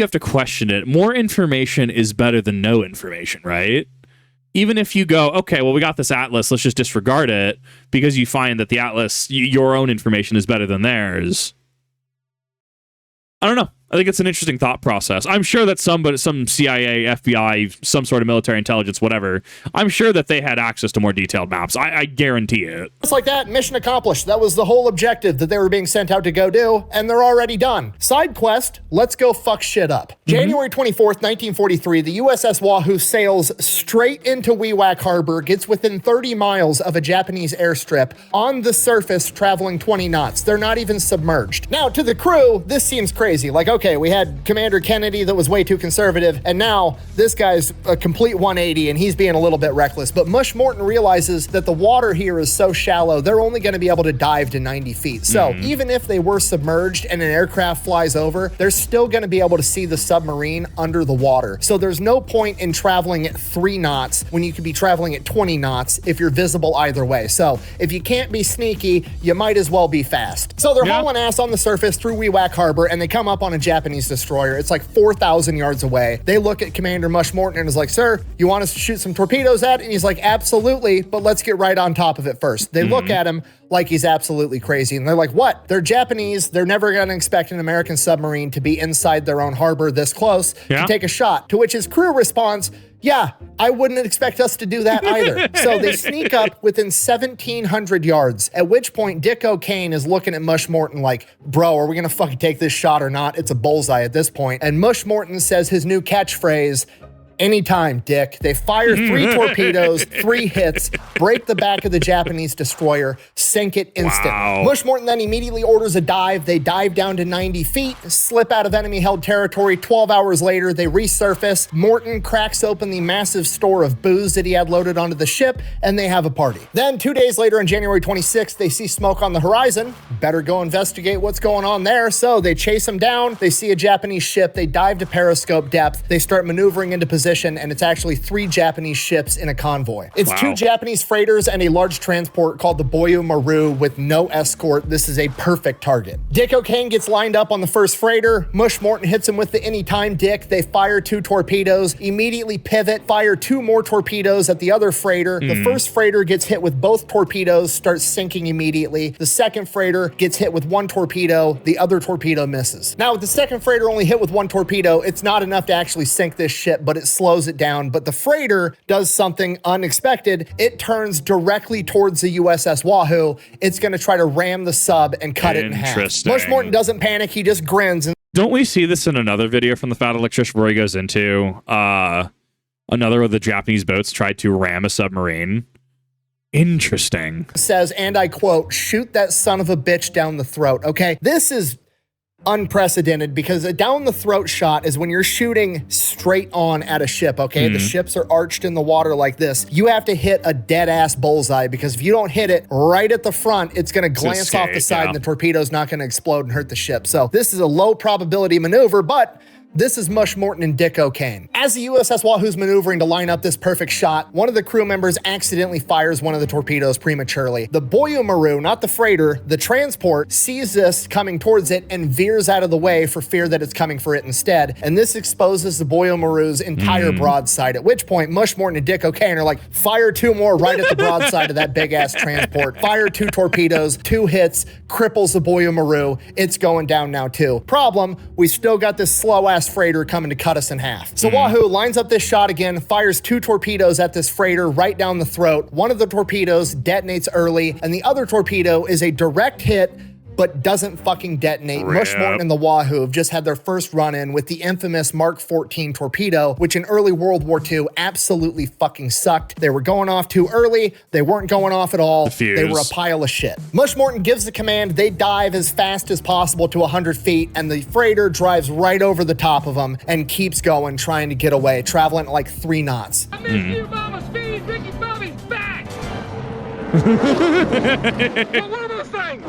have to question it, more information is better than no information, right? Even if you go, okay, well, we got this atlas, let's just disregard it because you find that the atlas, your own information is better than theirs. I don't know. I think it's an interesting thought process. I'm sure that some CIA, FBI, some sort of military intelligence, whatever, I'm sure that they had access to more detailed maps. I guarantee it. Just like that, mission accomplished. That was the whole objective that they were being sent out to go do, and they're already done. Side quest, let's go fuck shit up. January 24th, 1943, the USS Wahoo sails straight into Wewak Harbor, gets within 30 miles of a Japanese airstrip, on the surface traveling 20 knots. They're not even submerged. Now, to the crew, this seems crazy. Like, okay, we had Commander Kennedy that was way too conservative, and now this guy's a complete 180 and he's being a little bit reckless. But Mush Morton realizes that the water here is so shallow, they're only going to be able to dive to 90 feet. So even if they were submerged and an aircraft flies over, they're still going to be able to see the submarine under the water. So there's no point in traveling at 3 knots when you could be traveling at 20 knots if you're visible either way. So if you can't be sneaky, you might as well be fast. So they're hauling ass on the surface through Wewak Harbor, and they come up on a Japanese destroyer. It's like 4,000 yards away. They look at Commander Mush Morton and is like, sir, you want us to shoot some torpedoes at it? And he's like, absolutely, but let's get right on top of it first. They look at him like he's absolutely crazy. And they're like, what? They're Japanese. They're never going to expect an American submarine to be inside their own harbor this close to take a shot. To which his crew responds, yeah, I wouldn't expect us to do that either. So they sneak up within 1,700 yards, at which point Dick O'Kane is looking at Mush Morton like, bro, are we going to fucking take this shot or not? It's a bullseye at this point. And Mush Morton says his new catchphrase, anytime, Dick. They fire 3 torpedoes, 3 hits, break the back of the Japanese destroyer, sink it instant. Wow. Mush Morton then immediately orders a dive. They dive down to 90 feet, slip out of enemy-held territory. 12 hours later, they resurface. Morton cracks open the massive store of booze that he had loaded onto the ship, and they have a party. Then 2 days later, on January 26th, they see smoke on the horizon. Better go investigate what's going on there. So they chase them down. They see a Japanese ship. They dive to periscope depth. They start maneuvering into position, and it's actually 3 Japanese ships in a convoy. It's 2 Japanese freighters and a large transport called the Boyu Maru with no escort. This is a perfect target. Dick O'Kane gets lined up on the first freighter. Mush Morton hits him with the anytime Dick. They fire 2 torpedoes, immediately pivot, fire 2 more torpedoes at the other freighter. The first freighter gets hit with both torpedoes, starts sinking immediately. The second freighter gets hit with 1 torpedo. The other torpedo misses. Now, with the second freighter only hit with 1 torpedo, it's not enough to actually sink this ship, but it slows it down. But the freighter does something unexpected. It turns directly towards the USS Wahoo. It's going to try to ram the sub and cut it in half. Mush Morton doesn't panic. He just grins. And don't we see this in another video from the Fat Electrician where he goes into another of the Japanese boats tried to ram a submarine? Interesting. Says, and I quote, shoot that son of a bitch down the throat. Okay, this is unprecedented because a down the throat shot is when you're shooting straight on at a ship, okay? The ships are arched in the water like this. You have to hit a dead ass bullseye because if you don't hit it right at the front, it's going to glance off the side and the torpedo's not going to explode and hurt the ship. So this is a low probability maneuver, but this is Mush Morton and Dick O'Kane. As the USS Wahoo's maneuvering to line up this perfect shot, one of the crew members accidentally fires one of the torpedoes prematurely. The Boyu Maru, not the freighter, the transport, sees this coming towards it and veers out of the way for fear that it's coming for it instead. And this exposes the Boyu Maru's entire broadside, at which point Mush Morton and Dick O'Kane are like, fire 2 more right at the broadside of that big ass transport. Fire 2 torpedoes, 2 hits, cripples the Boyu Maru. It's going down now too. Problem, we still got this slow ass freighter coming to cut us in half. So Wahoo lines up this shot again, fires 2 torpedoes at this freighter right down the throat. One of the torpedoes detonates early, and the other torpedo is a direct hit but doesn't fucking detonate. Mush Morton and the Wahoo have just had their first run-in with the infamous Mark 14 torpedo, which in early World War II absolutely fucking sucked. They were going off too early. They weren't going off at all. They were a pile of shit. Mush Morton gives the command. They dive as fast as possible to 100 feet, and the freighter drives right over the top of them and keeps going, trying to get away, traveling at like 3 knots. I miss you, Mama Speed. Ricky Bobby's back. Well, what are those things?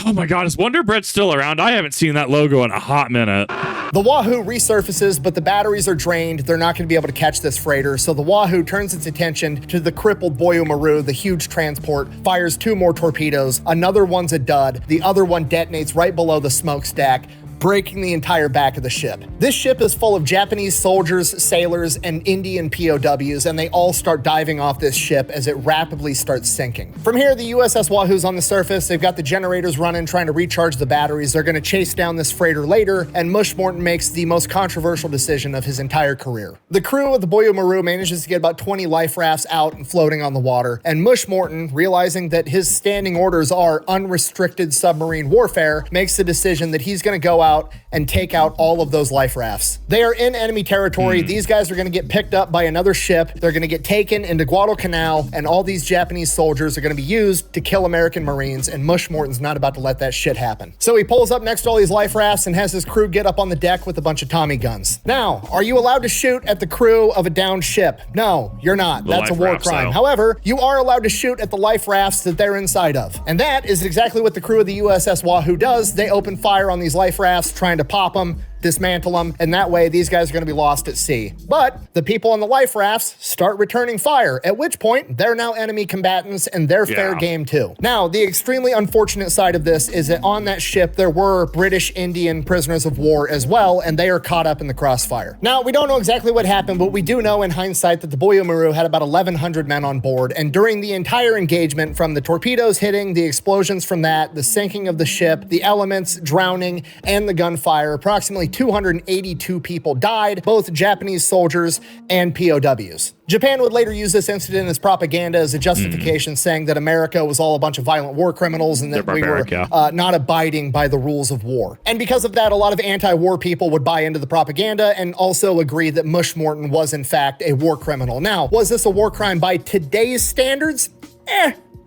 Oh my god, is Wonder Bread still around? I haven't seen that logo in a hot minute. The Wahoo resurfaces, but the batteries are drained. They're not going to be able to catch this freighter, so the Wahoo turns its attention to the crippled Boyu Maru, the huge transport, fires 2 more torpedoes. Another one's a dud. The other one detonates right below the smokestack, breaking the entire back of the ship. This ship is full of Japanese soldiers, sailors, and Indian POWs, and they all start diving off this ship as it rapidly starts sinking. From here, the USS Wahoo's on the surface. They've got the generators running, trying to recharge the batteries. They're going to chase down this freighter later, and Mush Morton makes the most controversial decision of his entire career. The crew of the Boyu Maru manages to get about 20 life rafts out and floating on the water, and Mush Morton, realizing that his standing orders are unrestricted submarine warfare, makes the decision that he's going to go out and take out all of those life rafts. They are in enemy territory. These guys are going to get picked up by another ship. They're going to get taken into Guadalcanal, and all these Japanese soldiers are going to be used to kill American Marines, and Mush Morton's not about to let that shit happen. So he pulls up next to all these life rafts and has his crew get up on the deck with a bunch of Tommy guns. Now, are you allowed to shoot at the crew of a downed ship? No, you're not. That's a war crime. However, you are allowed to shoot at the life rafts that they're inside of. And that is exactly what the crew of the USS Wahoo does. They open fire on these life rafts, trying to pop them. dismantle them, and that way these guys are going to be lost at sea. But the people on the life rafts start returning fire, at which point they're now enemy combatants and they're fair game too. Now, the extremely unfortunate side of this is that on that ship there were British Indian prisoners of war as well, and they are caught up in the crossfire. Now, we don't know exactly what happened, but we do know in hindsight that the Boyomaru had about 1,100 men on board, and during the entire engagement, from the torpedoes hitting, the explosions from that, the sinking of the ship, the elements, drowning, and the gunfire, approximately 282 people died, both Japanese soldiers and POWs. Japan would later use this incident as propaganda as a justification, saying that America was all a bunch of violent war criminals and that we were not abiding by the rules of war. And because of that, a lot of anti-war people would buy into the propaganda and also agree that Mush Morton was in fact a war criminal. Now, was this a war crime by today's standards?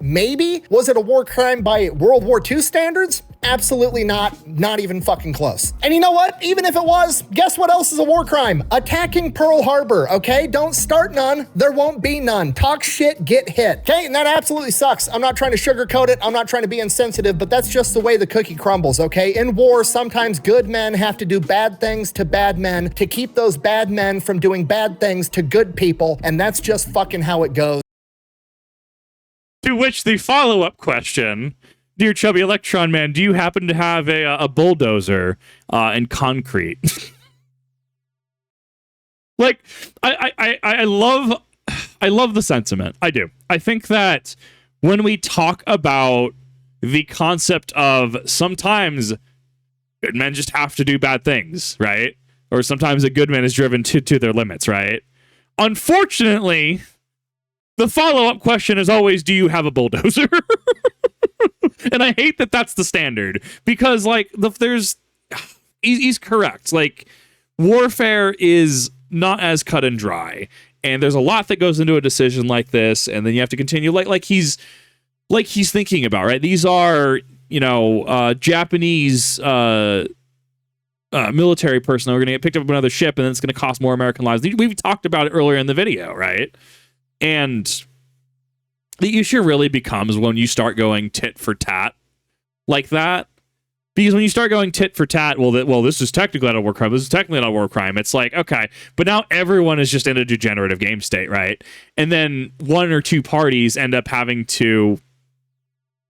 Maybe. Was it a war crime by World War II standards? Absolutely not. Not even fucking close. And you know what? Even if it was, guess what else is a war crime? Attacking Pearl Harbor, okay? Don't start none. There won't be none. Talk shit, get hit. Okay? And that absolutely sucks. I'm not trying to sugarcoat it. I'm not trying to be insensitive, but that's just the way the cookie crumbles, okay? In war, sometimes good men have to do bad things to bad men to keep those bad men from doing bad things to good people, and that's just fucking how it goes. To which the follow-up question, dear Chubby Electron Man, do you happen to have a bulldozer and concrete? Like, I love the sentiment. I do. I think that when we talk about the concept of sometimes good men just have to do bad things, right? Or sometimes a good man is driven to their limits, right? Unfortunately, the follow-up question is always, do you have a bulldozer? And I hate that that's the standard, because, like, he's correct. Like, warfare is not as cut and dry, and there's a lot that goes into a decision like this, and then you have to continue, like he's thinking about, right? These are, Japanese military personnel are going to get picked up on another ship, and then it's going to cost more American lives. We've talked about it earlier in the video, right? And the issue really becomes when you start going tit for tat like that. Because when you start going tit for tat, well, this is technically not a war crime, this is technically not a war crime. It's like, okay, but now everyone is just in a degenerative game state, right? And then one or two parties end up having to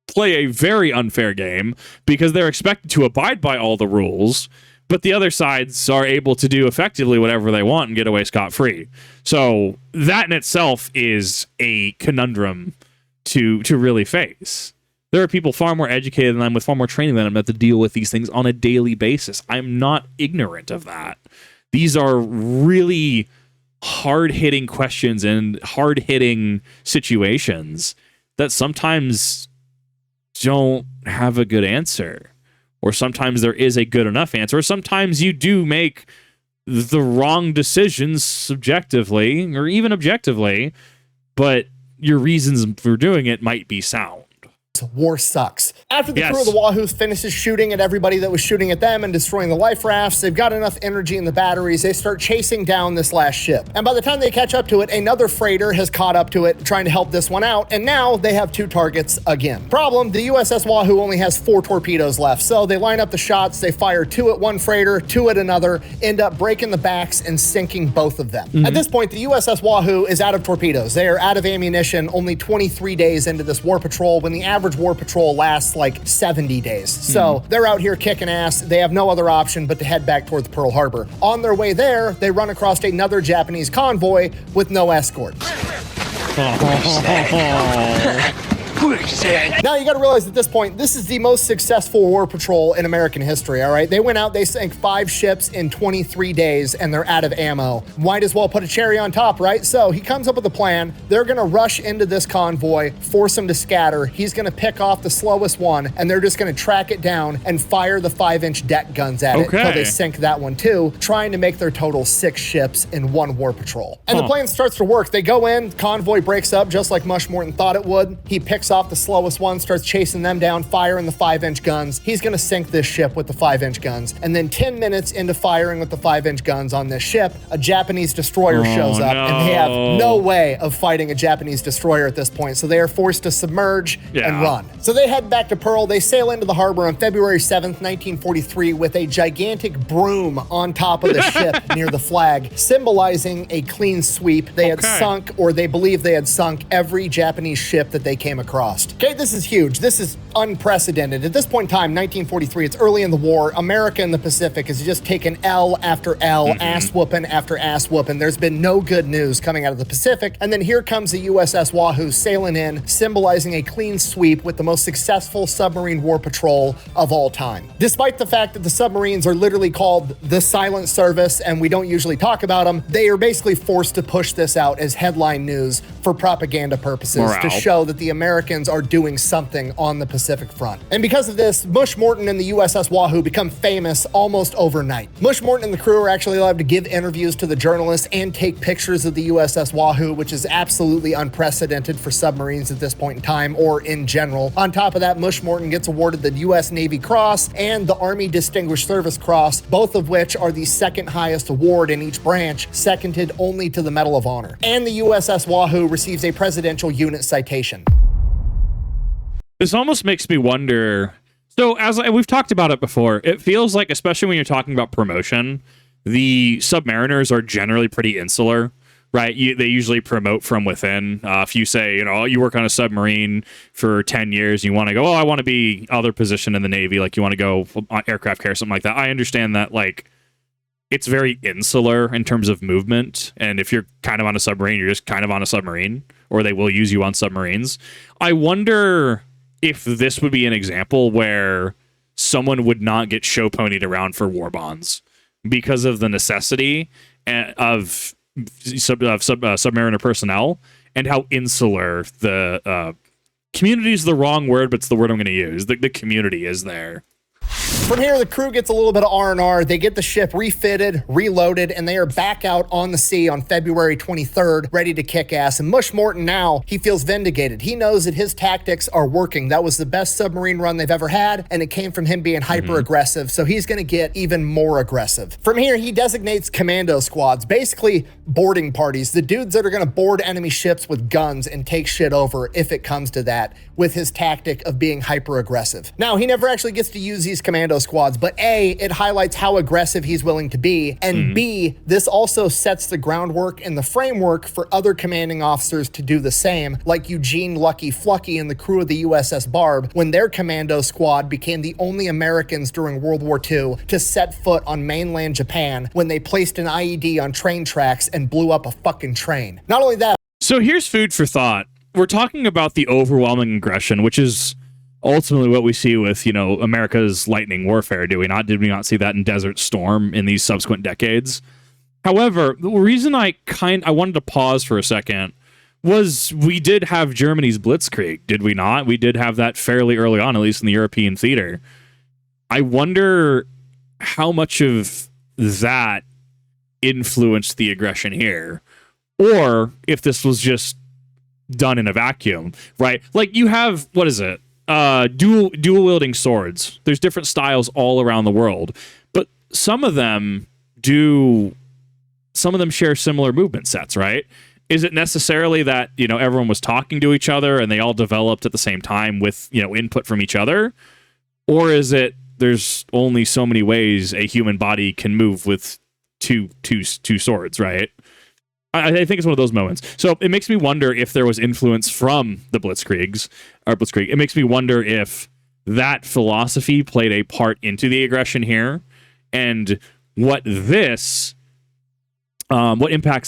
play a very unfair game because they're expected to abide by all the rules, but the other sides are able to do effectively whatever they want and get away scot-free. So that in itself is a conundrum to really face. There are people far more educated than I'm, with far more training than I'm, that have to deal with these things on a daily basis. I'm not ignorant of that. These are really hard-hitting questions and hard-hitting situations that sometimes don't have a good answer. Or sometimes there is a good enough answer, or sometimes you do make the wrong decisions subjectively or even objectively, but your reasons for doing it might be sound. War sucks. After the crew of the Wahoo finishes shooting at everybody that was shooting at them and destroying the life rafts, they've got enough energy in the batteries, they start chasing down this last ship. And by the time they catch up to it, another freighter has caught up to it, trying to help this one out, and now they have two targets again. Problem, the USS Wahoo only has 4 torpedoes left, so they line up the shots, they fire 2 at one freighter, 2 at another, end up breaking the backs and sinking both of them. At this point, the USS Wahoo is out of torpedoes. They are out of ammunition only 23 days into this war patrol, when the average war patrol lasts like 70 days. So they're out here kicking ass. They have no other option but to head back towards Pearl Harbor. On their way there, they run across another Japanese convoy with no escort. Now you gotta realize at this point, this is the most successful war patrol in American history, all right? They went out, they sank 5 ships in 23 days, and they're out of ammo. Might as well put a cherry on top, right? So he comes up with a plan. They're gonna rush into this convoy, force them to scatter. He's gonna pick off the slowest one, and they're just gonna track it down and fire the 5-inch deck guns at it until they sink that one too, trying to make their total 6 ships in one war patrol. And the plan starts to work. They go in, convoy breaks up just like Mush Morton thought it would. He picks off the slowest one, starts chasing them down, firing the 5-inch guns. He's going to sink this ship with the 5-inch guns. And then 10 minutes into firing with the 5-inch guns on this ship, a Japanese destroyer shows up, and they have no way of fighting a Japanese destroyer at this point. So they are forced to submerge and run. So they head back to Pearl. They sail into the harbor on February 7th, 1943 with a gigantic broom on top of the ship near the flag, symbolizing a clean sweep. They had sunk, or they believe they had sunk, every Japanese ship that they came across. Okay, this is huge. This is unprecedented. At this point in time, 1943, it's early in the war. America in the Pacific has just taken L after L, ass whooping after ass whooping. There's been no good news coming out of the Pacific. And then here comes the USS Wahoo sailing in, symbolizing a clean sweep with the most successful submarine war patrol of all time. Despite the fact that the submarines are literally called the Silent Service and we don't usually talk about them, they are basically forced to push this out as headline news for propaganda purposes to show that the Americans are doing something on the Pacific front. And because of this, Mush Morton and the USS Wahoo become famous almost overnight. Mush Morton and the crew are actually allowed to give interviews to the journalists and take pictures of the USS Wahoo, which is absolutely unprecedented for submarines at this point in time or in general. On top of that, Mush Morton gets awarded the U.S. Navy Cross and the Army Distinguished Service Cross, both of which are the second highest award in each branch, seconded only to the Medal of Honor. And the USS Wahoo receives a Presidential Unit Citation. This almost makes me wonder. So, as we've talked about it before, it feels like, especially when you're talking about promotion, the submariners are generally pretty insular, right? They usually promote from within. If you say, you work on a submarine for 10 years, and you want to go, I want to be other position in the Navy, like you want to go on aircraft carrier, something like that. I understand that, like, it's very insular in terms of movement. And if you're kind of on a submarine, you're just kind of on a submarine, or they will use you on submarines. I wonder if this would be an example where someone would not get show ponied around for war bonds because of the necessity of submariner personnel and how insular the community is the wrong word, but it's the word I'm going to use. The community is there. From here, the crew gets a little bit of R&R. They get the ship refitted, reloaded, and they are back out on the sea on February 23rd, ready to kick ass. And Mush Morton now, he feels vindicated. He knows that his tactics are working. That was the best submarine run they've ever had, and it came from him being hyper-aggressive, so he's going to get even more aggressive. From here, he designates commando squads, basically boarding parties, the dudes that are going to board enemy ships with guns and take shit over if it comes to that, with his tactic of being hyper-aggressive. Now, he never actually gets to use these commando squads, but A, it highlights how aggressive he's willing to be, and B, this also sets the groundwork and the framework for other commanding officers to do the same, like Eugene Lucky Flucky and the crew of the USS Barb, when their commando squad became the only Americans during World War II to set foot on mainland Japan when they placed an IED on train tracks and blew up a fucking train. Not only that. So here's food for thought. We're talking about the overwhelming aggression, which is ultimately what we see with, America's lightning warfare, do we not? Did we not see that in Desert Storm in these subsequent decades? However, the reason I wanted to pause for a second was we did have Germany's Blitzkrieg, did we not? We did have that fairly early on, at least in the European theater. I wonder how much of that influenced the aggression here, or if this was just done in a vacuum, right? Like you have, what is it? Dual wielding swords. There's different styles all around the world, but some of them share similar movement sets, right? Is it necessarily that, everyone was talking to each other and they all developed at the same time with, input from each other? Or is it there's only so many ways a human body can move with two swords, right? I think it's one of those moments. So it makes me wonder if there was influence from the Blitzkrieg. It makes me wonder if that philosophy played a part into the aggression here, and what impacts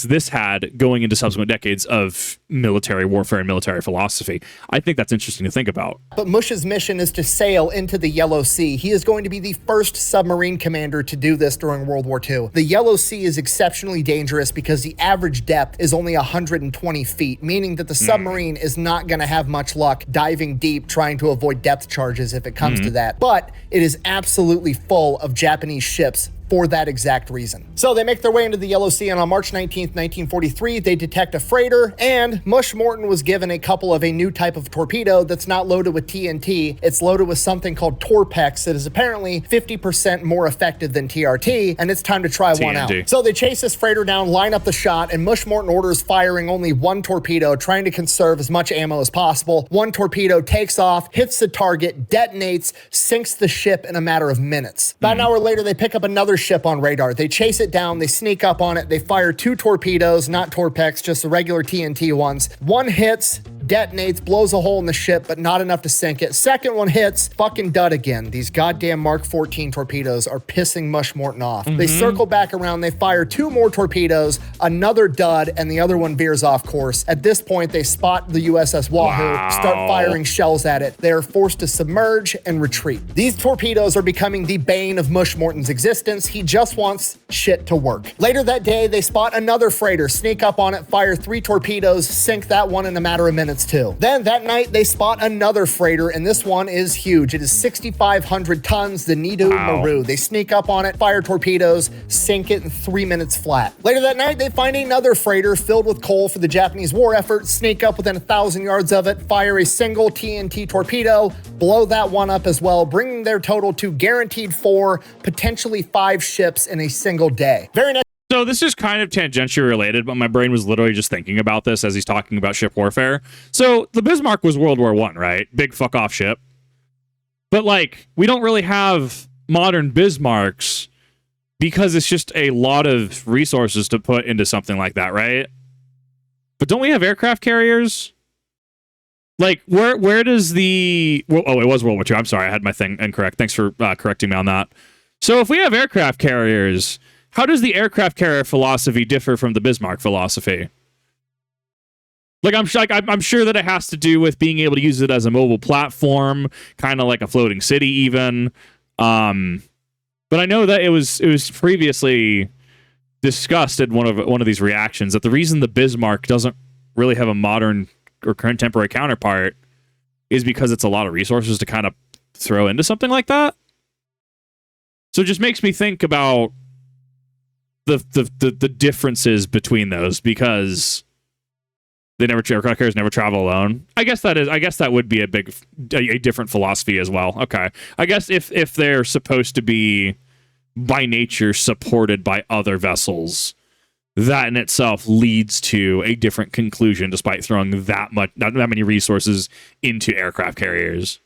this had going into subsequent decades of military warfare and military philosophy. I think that's interesting to think about. But Mush's mission is to sail into the Yellow Sea. He is going to be the first submarine commander to do this during World War II. The Yellow Sea is exceptionally dangerous because the average depth is only 120 feet, meaning that the submarine is not going to have much luck diving deep trying to avoid depth charges if it comes to that. But it is absolutely full of Japanese ships for that exact reason. So they make their way into the Yellow Sea, and on March 19th, 1943, they detect a freighter, and Mush Morton was given a couple of a new type of torpedo that's not loaded with TNT. It's loaded with something called Torpex that is apparently 50% more effective than TRT, and it's time to try one out. So they chase this freighter down, line up the shot, and Mush Morton orders firing only one torpedo, trying to conserve as much ammo as possible. One torpedo takes off, hits the target, detonates, sinks the ship in a matter of minutes. About an hour later, they pick up another ship on radar. They chase it down, they sneak up on it, they fire two torpedoes, not Torpex, just the regular TNT ones. One hits, detonates, blows a hole in the ship, but not enough to sink it. Second one hits, fucking dud again. These goddamn Mark 14 torpedoes are pissing Mush Morton off. They circle back around, they fire two more torpedoes, another dud, and the other one veers off course. At this point, they spot the USS Wahoo, start firing shells at it. They are forced to submerge and retreat. These torpedoes are becoming the bane of Mush Morton's existence. He just wants shit to work. Later that day, they spot another freighter, sneak up on it, fire three torpedoes, sink that one in a matter of minutes too. Then that night, they spot another freighter, and this one is huge. It is 6,500 tons, the Nido Maru. They sneak up on it, fire torpedoes, sink it in 3 minutes flat. Later that night, they find another freighter filled with coal for the Japanese war effort, sneak up within 1,000 yards of it, fire a single TNT torpedo, blow that one up as well, bringing their total to guaranteed 4, potentially 5 ships in a single day. Very next. So this is kind of tangentially related, but my brain was literally just thinking about this as he's talking about ship warfare. So the Bismarck was World War I, right? Big fuck off ship. But like, we don't really have modern Bismarcks because it's just a lot of resources to put into something like that, right? But don't we have aircraft carriers? Like, where does the... Well, oh, it was World War II. I'm sorry, I had my thing incorrect. Thanks for correcting me on that. So if we have aircraft carriers, how does the aircraft carrier philosophy differ from the Bismarck philosophy? Like, I'm sure that it has to do with being able to use it as a mobile platform, kind of like a floating city even. But I know that it was previously discussed in one of these reactions that the reason the Bismarck doesn't really have a modern or contemporary counterpart is because it's a lot of resources to kind of throw into something like that. So it just makes me think about the differences between those, because aircraft carriers never travel alone. I guess that would be a different philosophy as well. Okay. I guess if they're supposed to be by nature supported by other vessels, that in itself leads to a different conclusion despite throwing that many resources into aircraft carriers.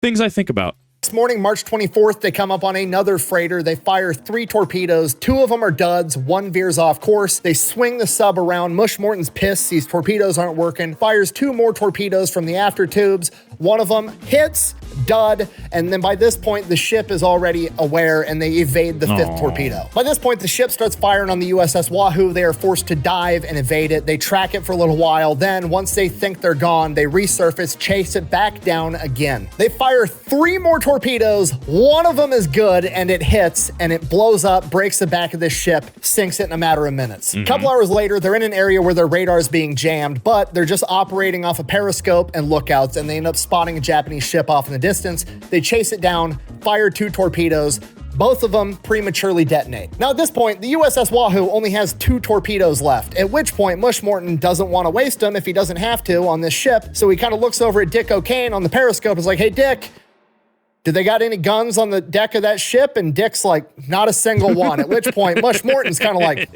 Things I think about. This morning, March 24th, they come up on another freighter. They fire 3 torpedoes. 2 of them are duds. 1 veers off course. They swing the sub around. Mush Morton's pissed. These torpedoes aren't working. Fires 2 more torpedoes from the after tubes. One of them hits, dud, and then by this point, the ship is already aware and they evade the 5th torpedo. By this point, the ship starts firing on the USS Wahoo. They are forced to dive and evade it. They track it for a little while. Then, once they think they're gone, they resurface, chase it back down again. They fire 3 more torpedoes. One of them is good, and it hits, and it blows up, breaks the back of this ship, sinks it in a matter of minutes. A couple hours later, they're in an area where their radar is being jammed, but they're just operating off a periscope and lookouts, and they end up spotting a Japanese ship off in the distance. They chase it down, fire 2 torpedoes. Both of them prematurely detonate. Now at this point, the USS Wahoo only has 2 torpedoes left, at which point Mush Morton doesn't want to waste them if he doesn't have to on this ship, so he kind of looks over at Dick O'Kane on the periscope and is like, hey Dick, did they got any guns on the deck of that ship? And Dick's like, not a single one. At which point, Mush Morton's kind of like...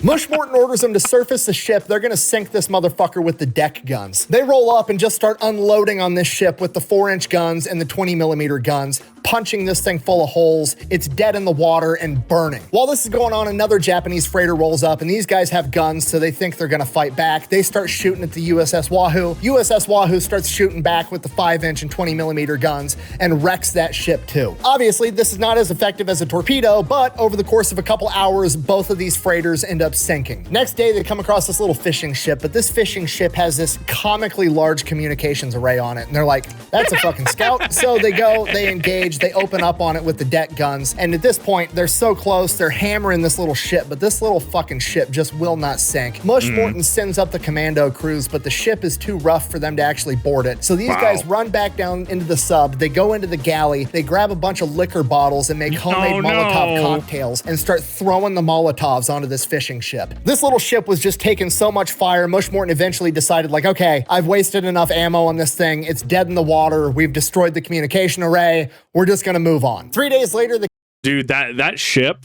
Mush Morton orders them to surface the ship. They're going to sink this motherfucker with the deck guns. They roll up and just start unloading on this ship with the 4-inch guns and the 20mm guns, punching this thing full of holes. It's dead in the water and burning. While this is going on, another Japanese freighter rolls up, and these guys have guns, so they think they're going to fight back. They start shooting at the USS Wahoo. USS Wahoo starts shooting back with the 5-inch and 20mm guns and wrecks that ship too. Obviously, this is not as effective as a torpedo, but over the course of a couple hours, both of these freighters end up sinking. Next day, they come across this little fishing ship, but this fishing ship has this comically large communications array on it, and they're like, that's a fucking scout. So they go, they engage, they open up on it with the deck guns, and at this point, they're so close, they're hammering this little ship, but this little fucking ship just will not sink. Mush Morton sends up the commando crews, but the ship is too rough for them to actually board it. So these guys run back down into the sub, they go into the galley, they grab a bunch of liquor bottles and make homemade Molotov cocktails and start throwing the Molotovs onto this fishing ship. This little ship was just taking so much fire, Mush Morton eventually decided, like, okay, I've wasted enough ammo on this thing. It's dead in the water. We've destroyed the communication array. We're just gonna move on. 3 days later, dude, that ship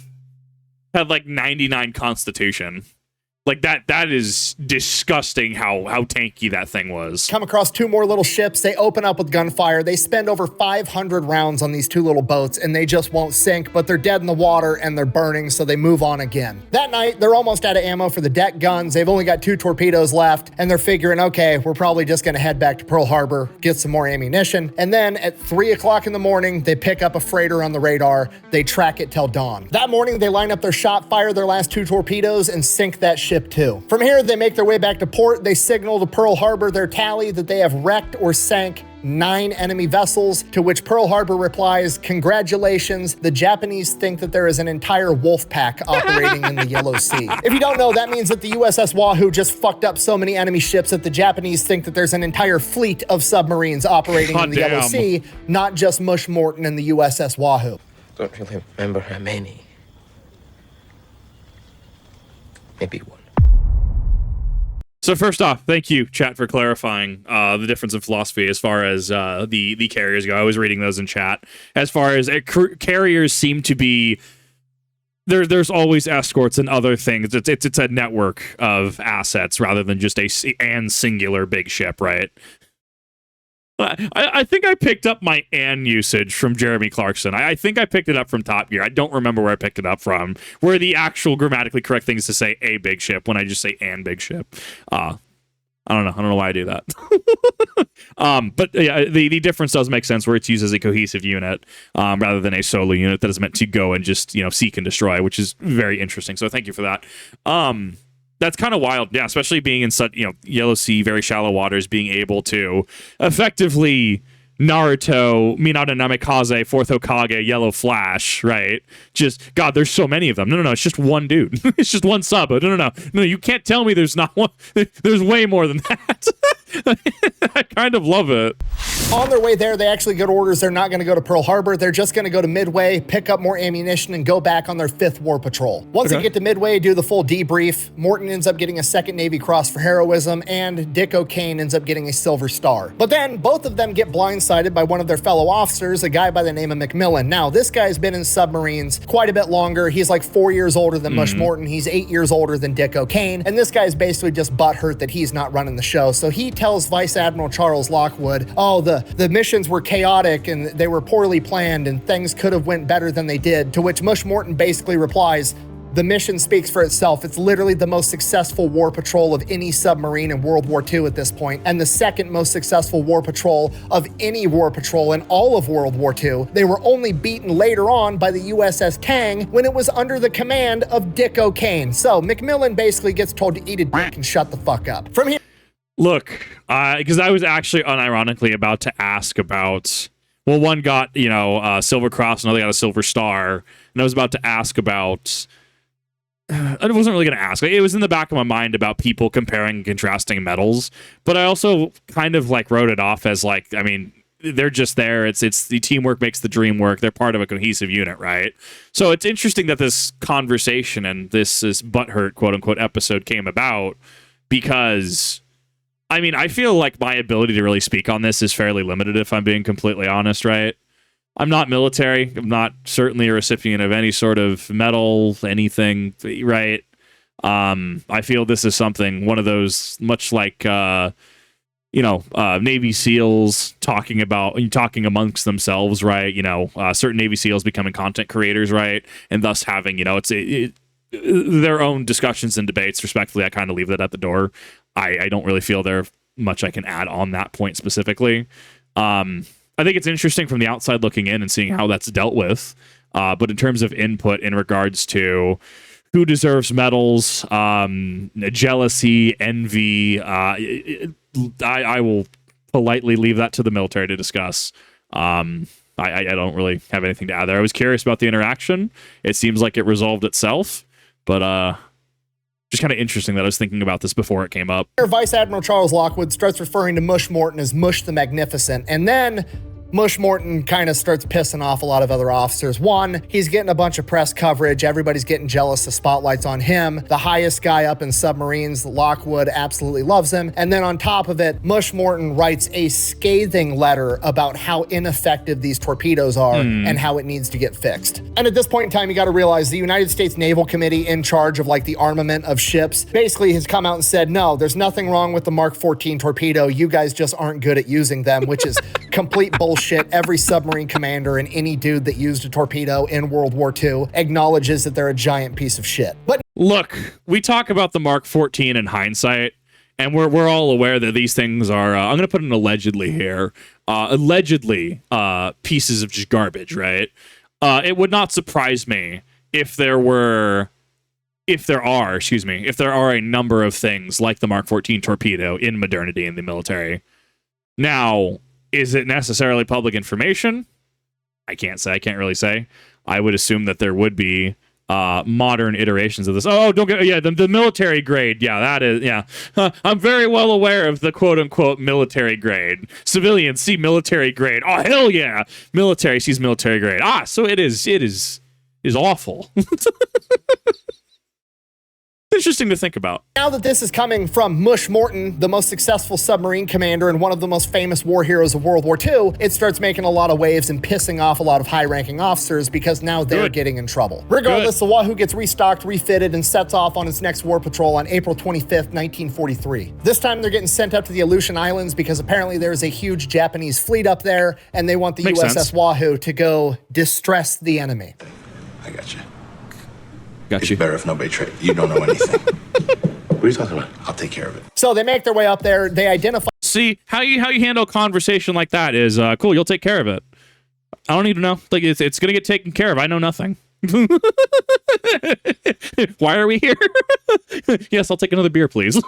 had like 99 constitution. Like that is disgusting how tanky that thing was. Come across 2 more little ships. They open up with gunfire. They spend over 500 rounds on these 2 little boats and they just won't sink, but they're dead in the water and they're burning, so they move on again. That night, they're almost out of ammo for the deck guns. They've only got 2 torpedoes left and they're figuring, okay, we're probably just gonna head back to Pearl Harbor, get some more ammunition. And then at 3 o'clock in the morning, they pick up a freighter on the radar. They track it till dawn. That morning, they line up their shot, fire their last 2 torpedoes and sink that ship too. From here, they make their way back to port. They signal to Pearl Harbor their tally that they have wrecked or sank 9 enemy vessels, to which Pearl Harbor replies, congratulations, the Japanese think that there is an entire wolf pack operating in the Yellow Sea. If you don't know, that means that the USS Wahoo just fucked up so many enemy ships that the Japanese think that there's an entire fleet of submarines operating in the Yellow Sea, not just Mush Morton and the USS Wahoo. Don't really remember how many. Maybe 1. So first off, thank you, chat, for clarifying the difference in philosophy as far as the carriers go. I was reading those in chat. As far as carriers seem to be, there's always escorts and other things. It's a network of assets rather than just a singular big ship, right? I think I picked up my "and" usage from Jeremy Clarkson. I think I picked it up from Top Gear. I don't remember where I picked it up from, where the actual grammatically correct thing is to say a big ship when I just say "and" big ship. I don't know why I do that. But yeah, the difference does make sense where it's used as a cohesive unit rather than a solo unit that is meant to go and just, seek and destroy, which is very interesting. So thank you for that. That's kind of wild, yeah, especially being in such, Yellow Sea, very shallow waters, being able to effectively Naruto, Minato Namikaze, 4th Hokage, Yellow Flash, right? Just, God, there's so many of them. No, it's just one dude. It's just one sub. No, you can't tell me there's not one. There's way more than that. I kind of love it. On their way there, they actually get orders they're not going to go to Pearl Harbor. They're just going to go to Midway, pick up more ammunition, and go back on their 5th war patrol. Once they get to Midway, do the full debrief. Morton ends up getting a 2nd Navy Cross for heroism, and Dick O'Kane ends up getting a Silver Star. But then, both of them get blindsided by one of their fellow officers, a guy by the name of McMillan. Now, this guy's been in submarines quite a bit longer. He's like 4 years older than Mush Morton. He's 8 years older than Dick O'Kane, and this guy's basically just butthurt that he's not running the show. So he tells Vice Admiral Charles Lockwood, oh, the missions were chaotic and they were poorly planned and things could have went better than they did, to which Mush Morton basically replies, the mission speaks for itself. It's literally the most successful war patrol of any submarine in World War II at this point, and the 2nd most successful war patrol of any war patrol in all of World War II. They were only beaten later on by the USS Tang when it was under the command of Dick O'Kane. So McMillan basically gets told to eat a dick and shut the fuck up. From here, look, because I was actually unironically about to ask about, well, one got, Silver Cross, another got a Silver Star, and I was about to ask about, I wasn't really going to ask. It was in the back of my mind about people comparing and contrasting medals, but I also kind of wrote it off as they're just there. It's the teamwork makes the dream work. They're part of a cohesive unit, right? So it's interesting that this conversation and this butthurt, quote unquote, episode came about because I feel like my ability to really speak on this is fairly limited, if I'm being completely honest, right? I'm not military. I'm not certainly a recipient of any sort of medal, anything, right? I feel this is one of those, much like, Navy SEALs talking amongst themselves, right? Certain Navy SEALs becoming content creators, right? And thus having, their own discussions and debates. Respectfully, I kind of leave that at the door. I don't really feel there much I can add on that point specifically. I think it's interesting from the outside looking in and seeing how that's dealt with. But in terms of input in regards to who deserves medals, jealousy, envy, I will politely leave that to the military to discuss. I don't really have anything to add there. I was curious about the interaction. It seems like it resolved itself, but just kind of interesting that I was thinking about this before it came up. Vice Admiral Charles Lockwood starts referring to Mush Morton as Mush the Magnificent, and then Mush Morton kind of starts pissing off a lot of other officers. One, he's getting a bunch of press coverage. Everybody's getting jealous. The spotlight's on him. The highest guy up in submarines, Lockwood, absolutely loves him. And then on top of it, Mush Morton writes a scathing letter about how ineffective these torpedoes are and how it needs to get fixed. And at this point in time, you got to realize the United States Naval Committee in charge of like the armament of ships basically has come out and said, no, there's nothing wrong with the Mark 14 torpedo. You guys just aren't good at using them, which is complete bullshit. Every submarine commander and any dude that used a torpedo in World War II acknowledges that they're a giant piece of shit. But look, we talk about the Mark 14 in hindsight, and we're all aware that these things are, I'm going to put an allegedly here, pieces of just garbage, right? It would not surprise me if there are a number of things like the Mark 14 torpedo in modernity in the military. Now, is it necessarily public information? I can't really say. I would assume that there would be modern iterations of this. The military grade. Yeah, that is, yeah. I'm very well aware of the quote unquote military grade. Civilians see military grade. Oh, hell yeah. Military sees military grade. So it is awful. Interesting to think about. Now that this is coming from Mush Morton, the most successful submarine commander and one of the most famous war heroes of World War II, it starts making a lot of waves and pissing off a lot of high-ranking officers because now they're getting in trouble. Regardless, the Wahoo gets restocked, refitted, and sets off on its next war patrol on April 25th, 1943. This time they're getting sent up to the Aleutian Islands because apparently there's a huge Japanese fleet up there and they want the USS Wahoo to go distress the enemy. I got you. Got you. It's better if nobody you don't know anything. What are you talking about? I'll take care of it. So they make their way up there. They identify. See, how you handle a conversation like that is cool. You'll take care of it. I don't need to know. Like it's gonna get taken care of. I know nothing. Why are we here? Yes, I'll take another beer, please.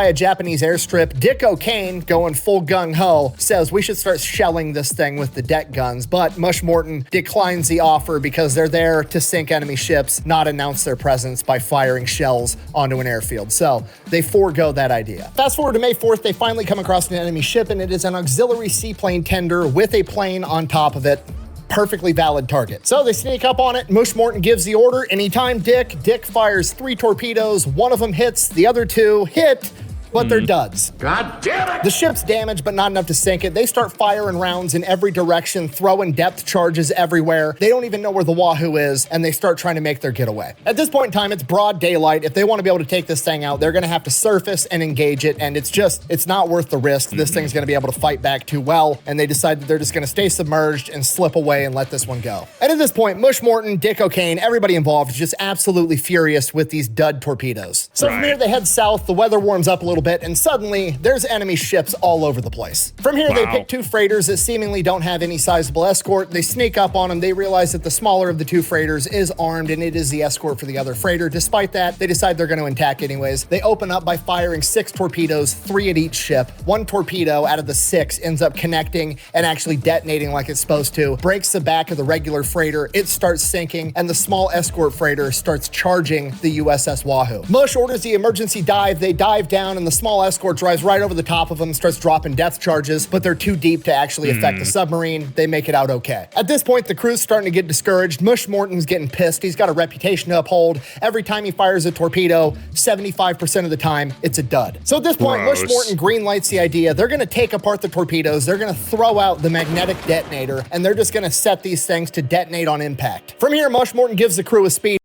A Japanese airstrip, Dick O'Kane, going full gung-ho, says we should start shelling this thing with the deck guns, but Mush Morton declines the offer because they're there to sink enemy ships, not announce their presence by firing shells onto an airfield. So they forego that idea. Fast forward to May 4th, they finally come across an enemy ship, and it is an auxiliary seaplane tender with a plane on top of it. Perfectly valid target. So they sneak up on it. Mush Morton gives the order. Anytime Dick fires 3 torpedoes. One of them hits, the other 2 hit, but they're duds. God damn it! The ship's damaged, but not enough to sink it. They start firing rounds in every direction, throwing depth charges everywhere. They don't even know where the Wahoo is, and they start trying to make their getaway. At this point in time, it's broad daylight. If they want to be able to take this thing out, they're going to have to surface and engage it, and it's not worth the risk. This thing's going to be able to fight back too well, and they decide that they're just going to stay submerged and slip away and let this one go. And at this point, Mush Morton, Dick O'Kane, everybody involved is just absolutely furious with these dud torpedoes. So from here, they head south, the weather warms up a little bit, and suddenly there's enemy ships all over the place. From here, they pick 2 freighters that seemingly don't have any sizable escort. They sneak up on them. They realize that the smaller of the 2 freighters is armed, and it is the escort for the other freighter. Despite that, they decide they're going to attack anyways. They open up by firing 6 torpedoes, 3 at each ship. 1 torpedo out of the 6 ends up connecting and actually detonating like it's supposed to, breaks the back of the regular freighter. It starts sinking, and the small escort freighter starts charging the USS Wahoo. Mush orders the emergency dive. They dive down, and the small escort drives right over the top of them, starts dropping depth charges, but they're too deep to actually affect the submarine. They make it out okay. At this point, the crew's starting to get discouraged. Mush Morton's getting pissed. He's got a reputation to uphold. Every time he fires a torpedo, 75% of the time, it's a dud. So at this point, Mush Morton greenlights the idea. They're going to take apart the torpedoes. They're going to throw out the magnetic detonator, and they're just going to set these things to detonate on impact. From here, Mush Morton gives the crew a speed.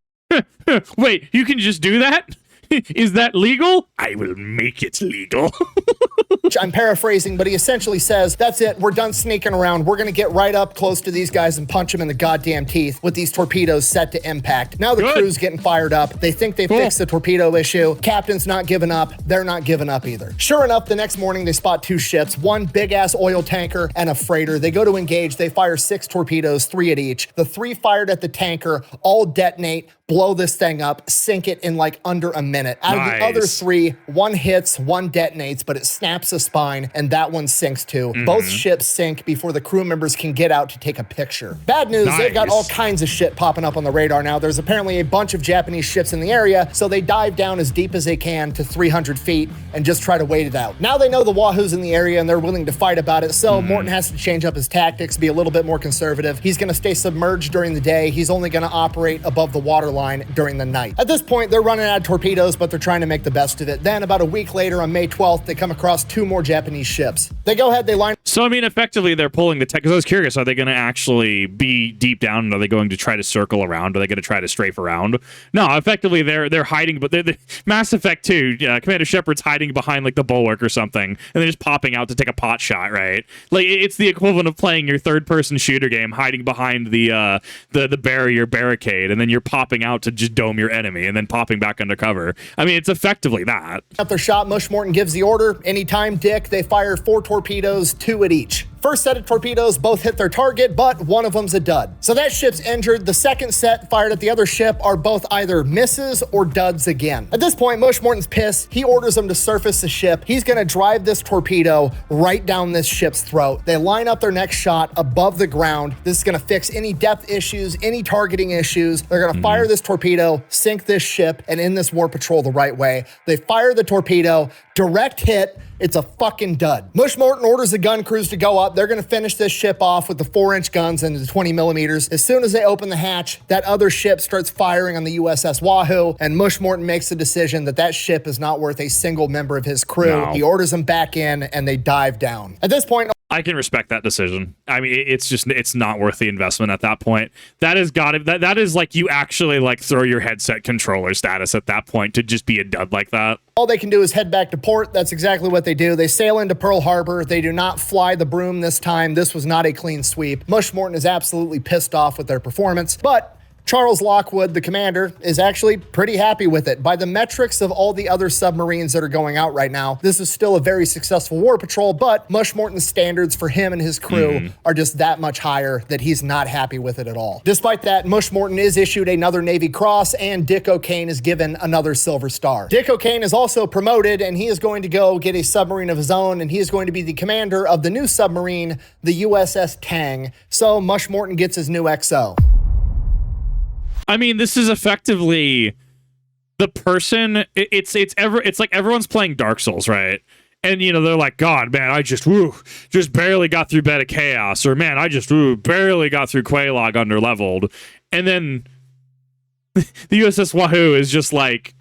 Wait, you can just do that? Is that legal? I will make it legal. I'm paraphrasing, but he essentially says, that's it, we're done sneaking around. We're going to get right up close to these guys and punch them in the goddamn teeth with these torpedoes set to impact. Now the crew's getting fired up. They think they fixed the torpedo issue. Captain's not giving up. They're not giving up either. Sure enough, the next morning they spot 2 ships, 1 big-ass oil tanker and a freighter. They go to engage. They fire 6 torpedoes, 3 at each. The 3 fired at the tanker all detonate, blow this thing up, sink it in like under a minute. Out of the other 3, 1 hits, 1 detonates, but it snaps a spine, and that one sinks too. Both ships sink before the crew members can get out to take a picture. Bad news, they've got all kinds of shit popping up on the radar now. There's apparently a bunch of Japanese ships in the area, so they dive down as deep as they can to 300 feet and just try to wait it out. Now they know the Wahoo's in the area and they're willing to fight about it, so Morton has to change up his tactics, be a little bit more conservative. He's gonna stay submerged during the day. He's only gonna operate above the waterline during the night. At this point, they're running out of torpedoes, but they're trying to make the best of it. Then about a week later, on May 12th, they come across 2 more Japanese ships. They go ahead, they line. So, I mean, effectively, they're pulling the tech, because I was curious, are they going to actually be deep down, and are they going to try to circle around? Are they going to try to strafe around? No, effectively, they're hiding, but they're Mass Effect 2, Commander Shepard's hiding behind, like, the bulwark or something, and they're just popping out to take a pot shot, right? Like, it's the equivalent of playing your third-person shooter game, hiding behind the barricade, and then you're popping out to just dome your enemy, and then popping back under cover. I mean, it's effectively that. Up their shot, Mush Morton gives the order. Anytime, Dick, they fire 4 torpedoes, 2 at each. First set of torpedoes both hit their target, but one of them's a dud. So that ship's injured. The second set fired at the other ship are both either misses or duds again. At this point, Mush Morton's pissed. He orders them to surface the ship. He's gonna drive this torpedo right down this ship's throat. They line up their next shot above the ground. This is gonna fix any depth issues, any targeting issues. They're gonna fire this torpedo, sink this ship, and end this war patrol the right way. They fire the torpedo, direct hit. It's a fucking dud. Mush Morton orders the gun crews to go up. They're gonna finish this ship off with the 4-inch guns and the 20 millimeters. As soon as they open the hatch, that other ship starts firing on the USS Wahoo, and Mush Morton makes the decision that that ship is not worth a single member of his crew. No. He orders them back in, and they dive down. At this point, I can respect that decision. I mean, it's not worth the investment at that point. That is like you actually like throw your headset controller status at that point to just be a dud like that. all they can do is head back to port. That's exactly what they do. They sail into Pearl Harbor. They do not fly the broom this time. This was not a clean sweep. Mush Morton is absolutely pissed off with their performance, but Charles Lockwood, the commander, is actually pretty happy with it. By the metrics of all the other submarines that are going out right now, this is still a very successful war patrol, but Mush Morton's standards for him and his crew are just that much higher that he's not happy with it at all. Despite that, Mush Morton is issued another Navy Cross, and Dick O'Kane is given another Silver Star. Dick O'Kane is also promoted, and he is going to go get a submarine of his own, and he is going to be the commander of the new submarine, the USS Tang. So Mush Morton gets his new XO. I mean, this is effectively the person. It's like everyone's playing Dark Souls, right? And you know they're like, God, man, I just barely got through Bed of Chaos, or man, I just barely got through Quelaag underleveled, and then the USS Wahoo is just like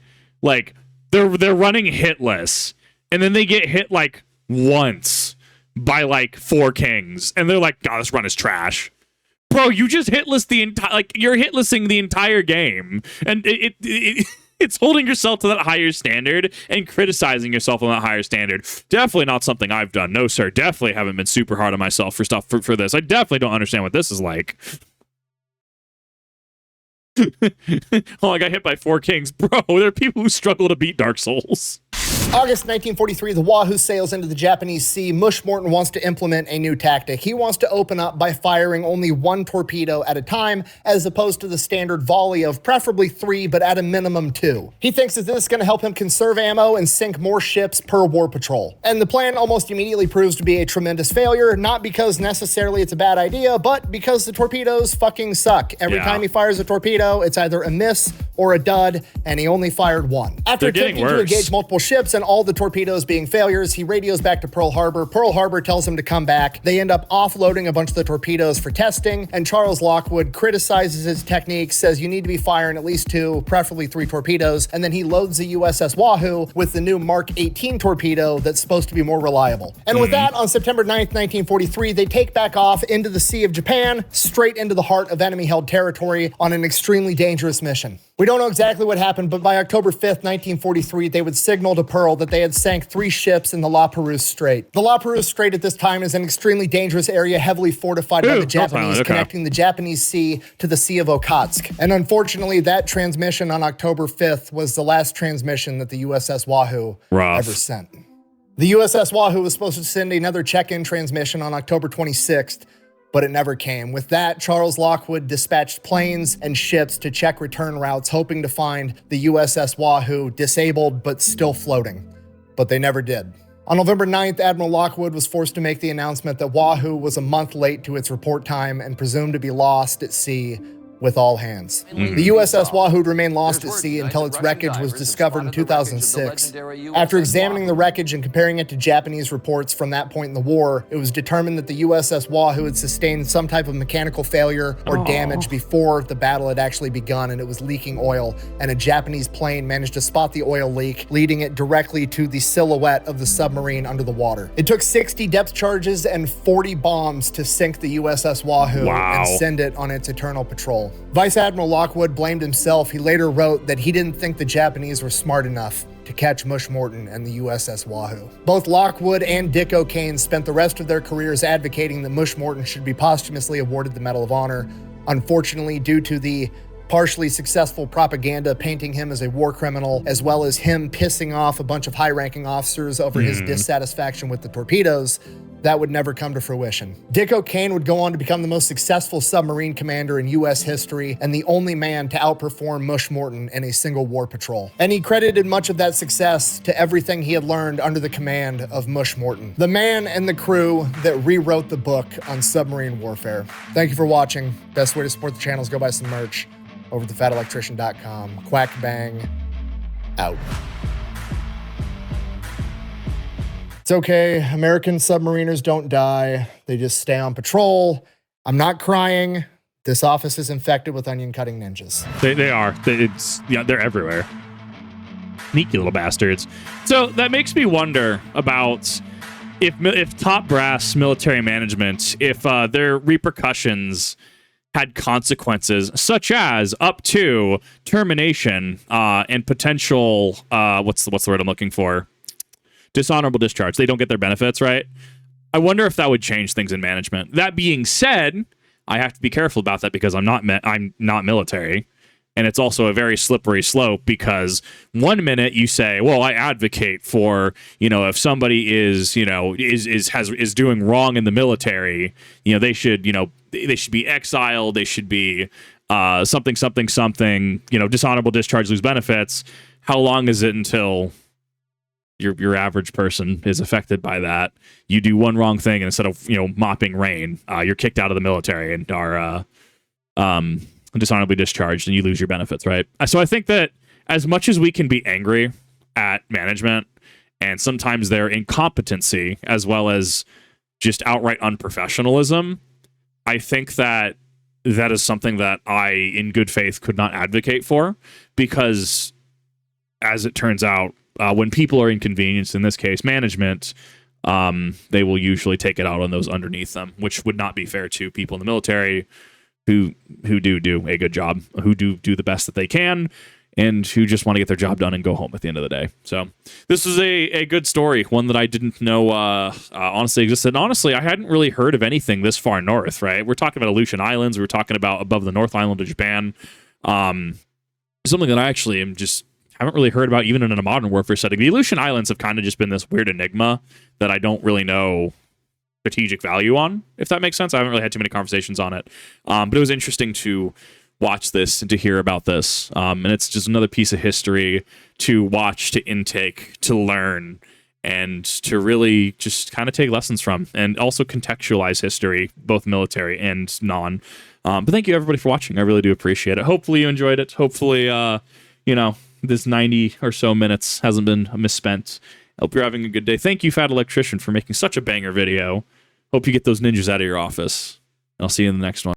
they're running hitless, and then they get hit like once by like 4 kings, and they're like, God, this run is trash. Bro, you just hitless the entire, you're hitlessing the entire game, and it's holding yourself to that higher standard and criticizing yourself on that higher standard. Definitely not something I've done. No, sir. Definitely haven't been super hard on myself for stuff for this. I definitely don't understand what this is like. Oh, I got hit by 4 kings. Bro, there are people who struggle to beat Dark Souls. August 1943, the Wahoo sails into the Japanese Sea. Mush Morton wants to implement a new tactic. He wants to open up by firing only 1 torpedo at a time, as opposed to the standard volley of preferably 3, but at a minimum 2. He thinks that this is going to help him conserve ammo and sink more ships per war patrol. And the plan almost immediately proves to be a tremendous failure, not because necessarily it's a bad idea, but because the torpedoes fucking suck. Every time he fires a torpedo, it's either a miss or a dud, and he only fired 1. After attempting to engage multiple ships and all the torpedoes being failures, he radios back to Pearl Harbor. Pearl Harbor tells him to come back. They end up offloading a bunch of the torpedoes for testing, and Charles Lockwood criticizes his technique, says you need to be firing at least 2, preferably 3 torpedoes, and then he loads the USS Wahoo with the new Mark 18 torpedo that's supposed to be more reliable. And with that, on September 9th, 1943, they take back off into the Sea of Japan, straight into the heart of enemy-held territory on an extremely dangerous mission. We don't know exactly what happened, but by October 5th, 1943, they would signal to Pearl that they had sank 3 ships in the La Perouse Strait. The La Perouse Strait at this time is an extremely dangerous area, heavily fortified by the Japanese, connecting the Japanese Sea to the Sea of Okhotsk. And unfortunately, that transmission on October 5th was the last transmission that the USS Wahoo ever sent. The USS Wahoo was supposed to send another check-in transmission on October 26th, but it never came. With that, Charles Lockwood dispatched planes and ships to check return routes, hoping to find the USS Wahoo disabled but still floating. But they never did. On November 9th, Admiral Lockwood was forced to make the announcement that Wahoo was a month late to its report time and presumed to be lost at sea with all hands. The USS Wahoo remained lost at sea until its wreckage was discovered in 2006. After examining the wreckage and comparing it to Japanese reports from that point in the war, it was determined that the USS Wahoo had sustained some type of mechanical failure or damage before the battle had actually begun, and it was leaking oil, and a Japanese plane managed to spot the oil leak, leading it directly to the silhouette of the submarine under the water. It took 60 depth charges and 40 bombs to sink the USS Wahoo and send it on its eternal patrol. Vice Admiral Lockwood blamed himself. He later wrote that he didn't think the Japanese were smart enough to catch Mush Morton and the USS Wahoo. Both Lockwood and Dick O'Kane spent the rest of their careers advocating that Mush Morton should be posthumously awarded the Medal of Honor. Unfortunately, due to the partially successful propaganda painting him as a war criminal, as well as him pissing off a bunch of high-ranking officers over his dissatisfaction with the torpedoes, that would never come to fruition. Dick O'Kane would go on to become the most successful submarine commander in U.S. history and the only man to outperform Mush Morton in a single war patrol. And he credited much of that success to everything he had learned under the command of Mush Morton, the man and the crew that rewrote the book on submarine warfare. Thank you for watching. Best way to support the channel is go buy some merch over at thefatelectrician.com. Quack bang, out. It's okay. American submariners don't die. They just stay on patrol. I'm not crying. This office is infected with onion cutting ninjas. They are. They're everywhere. Sneaky little bastards. So that makes me wonder about if top brass military management, if their repercussions had consequences such as up to termination and potential what's the word I'm looking for? Dishonorable discharge. They don't get their benefits, right? I wonder if that would change things in management. That being said, I have to be careful about that because I'm not military, and it's also a very slippery slope because one minute you say, well, I advocate for, if somebody is doing wrong in the military, they should be exiled, they should be something, dishonorable discharge, lose benefits. How long is it until your average person is affected by that? You do one wrong thing, and instead of mopping rain, you're kicked out of the military and are dishonorably discharged, and you lose your benefits, right? So I think that as much as we can be angry at management and sometimes their incompetency as well as just outright unprofessionalism, I think that that is something that I, in good faith, could not advocate for, because as it turns out, when people are inconvenienced, in this case management, they will usually take it out on those underneath them, which would not be fair to people in the military who do a good job, who do the best that they can, and who just want to get their job done and go home at the end of the day. So this is a good story, one that I didn't know honestly existed. And honestly, I hadn't really heard of anything this far north, right? We're talking about Aleutian Islands. We're talking about above the North Island of Japan. Something that I actually haven't really heard about even in a modern warfare setting. The Aleutian Islands have kind of just been this weird enigma that I don't really know strategic value on, if that makes sense. I haven't really had too many conversations on it. But it was interesting to watch this and to hear about this. And it's just another piece of history to watch, to intake, to learn, and to really just kind of take lessons from, and also contextualize history, both military and non. But thank you everybody for watching. I really do appreciate it. Hopefully you enjoyed it. Hopefully, this 90 or so minutes hasn't been misspent. Hope you're having a good day. Thank you, Fat Electrician, for making such a banger video. Hope you get those ninjas out of your office. I'll see you in the next one.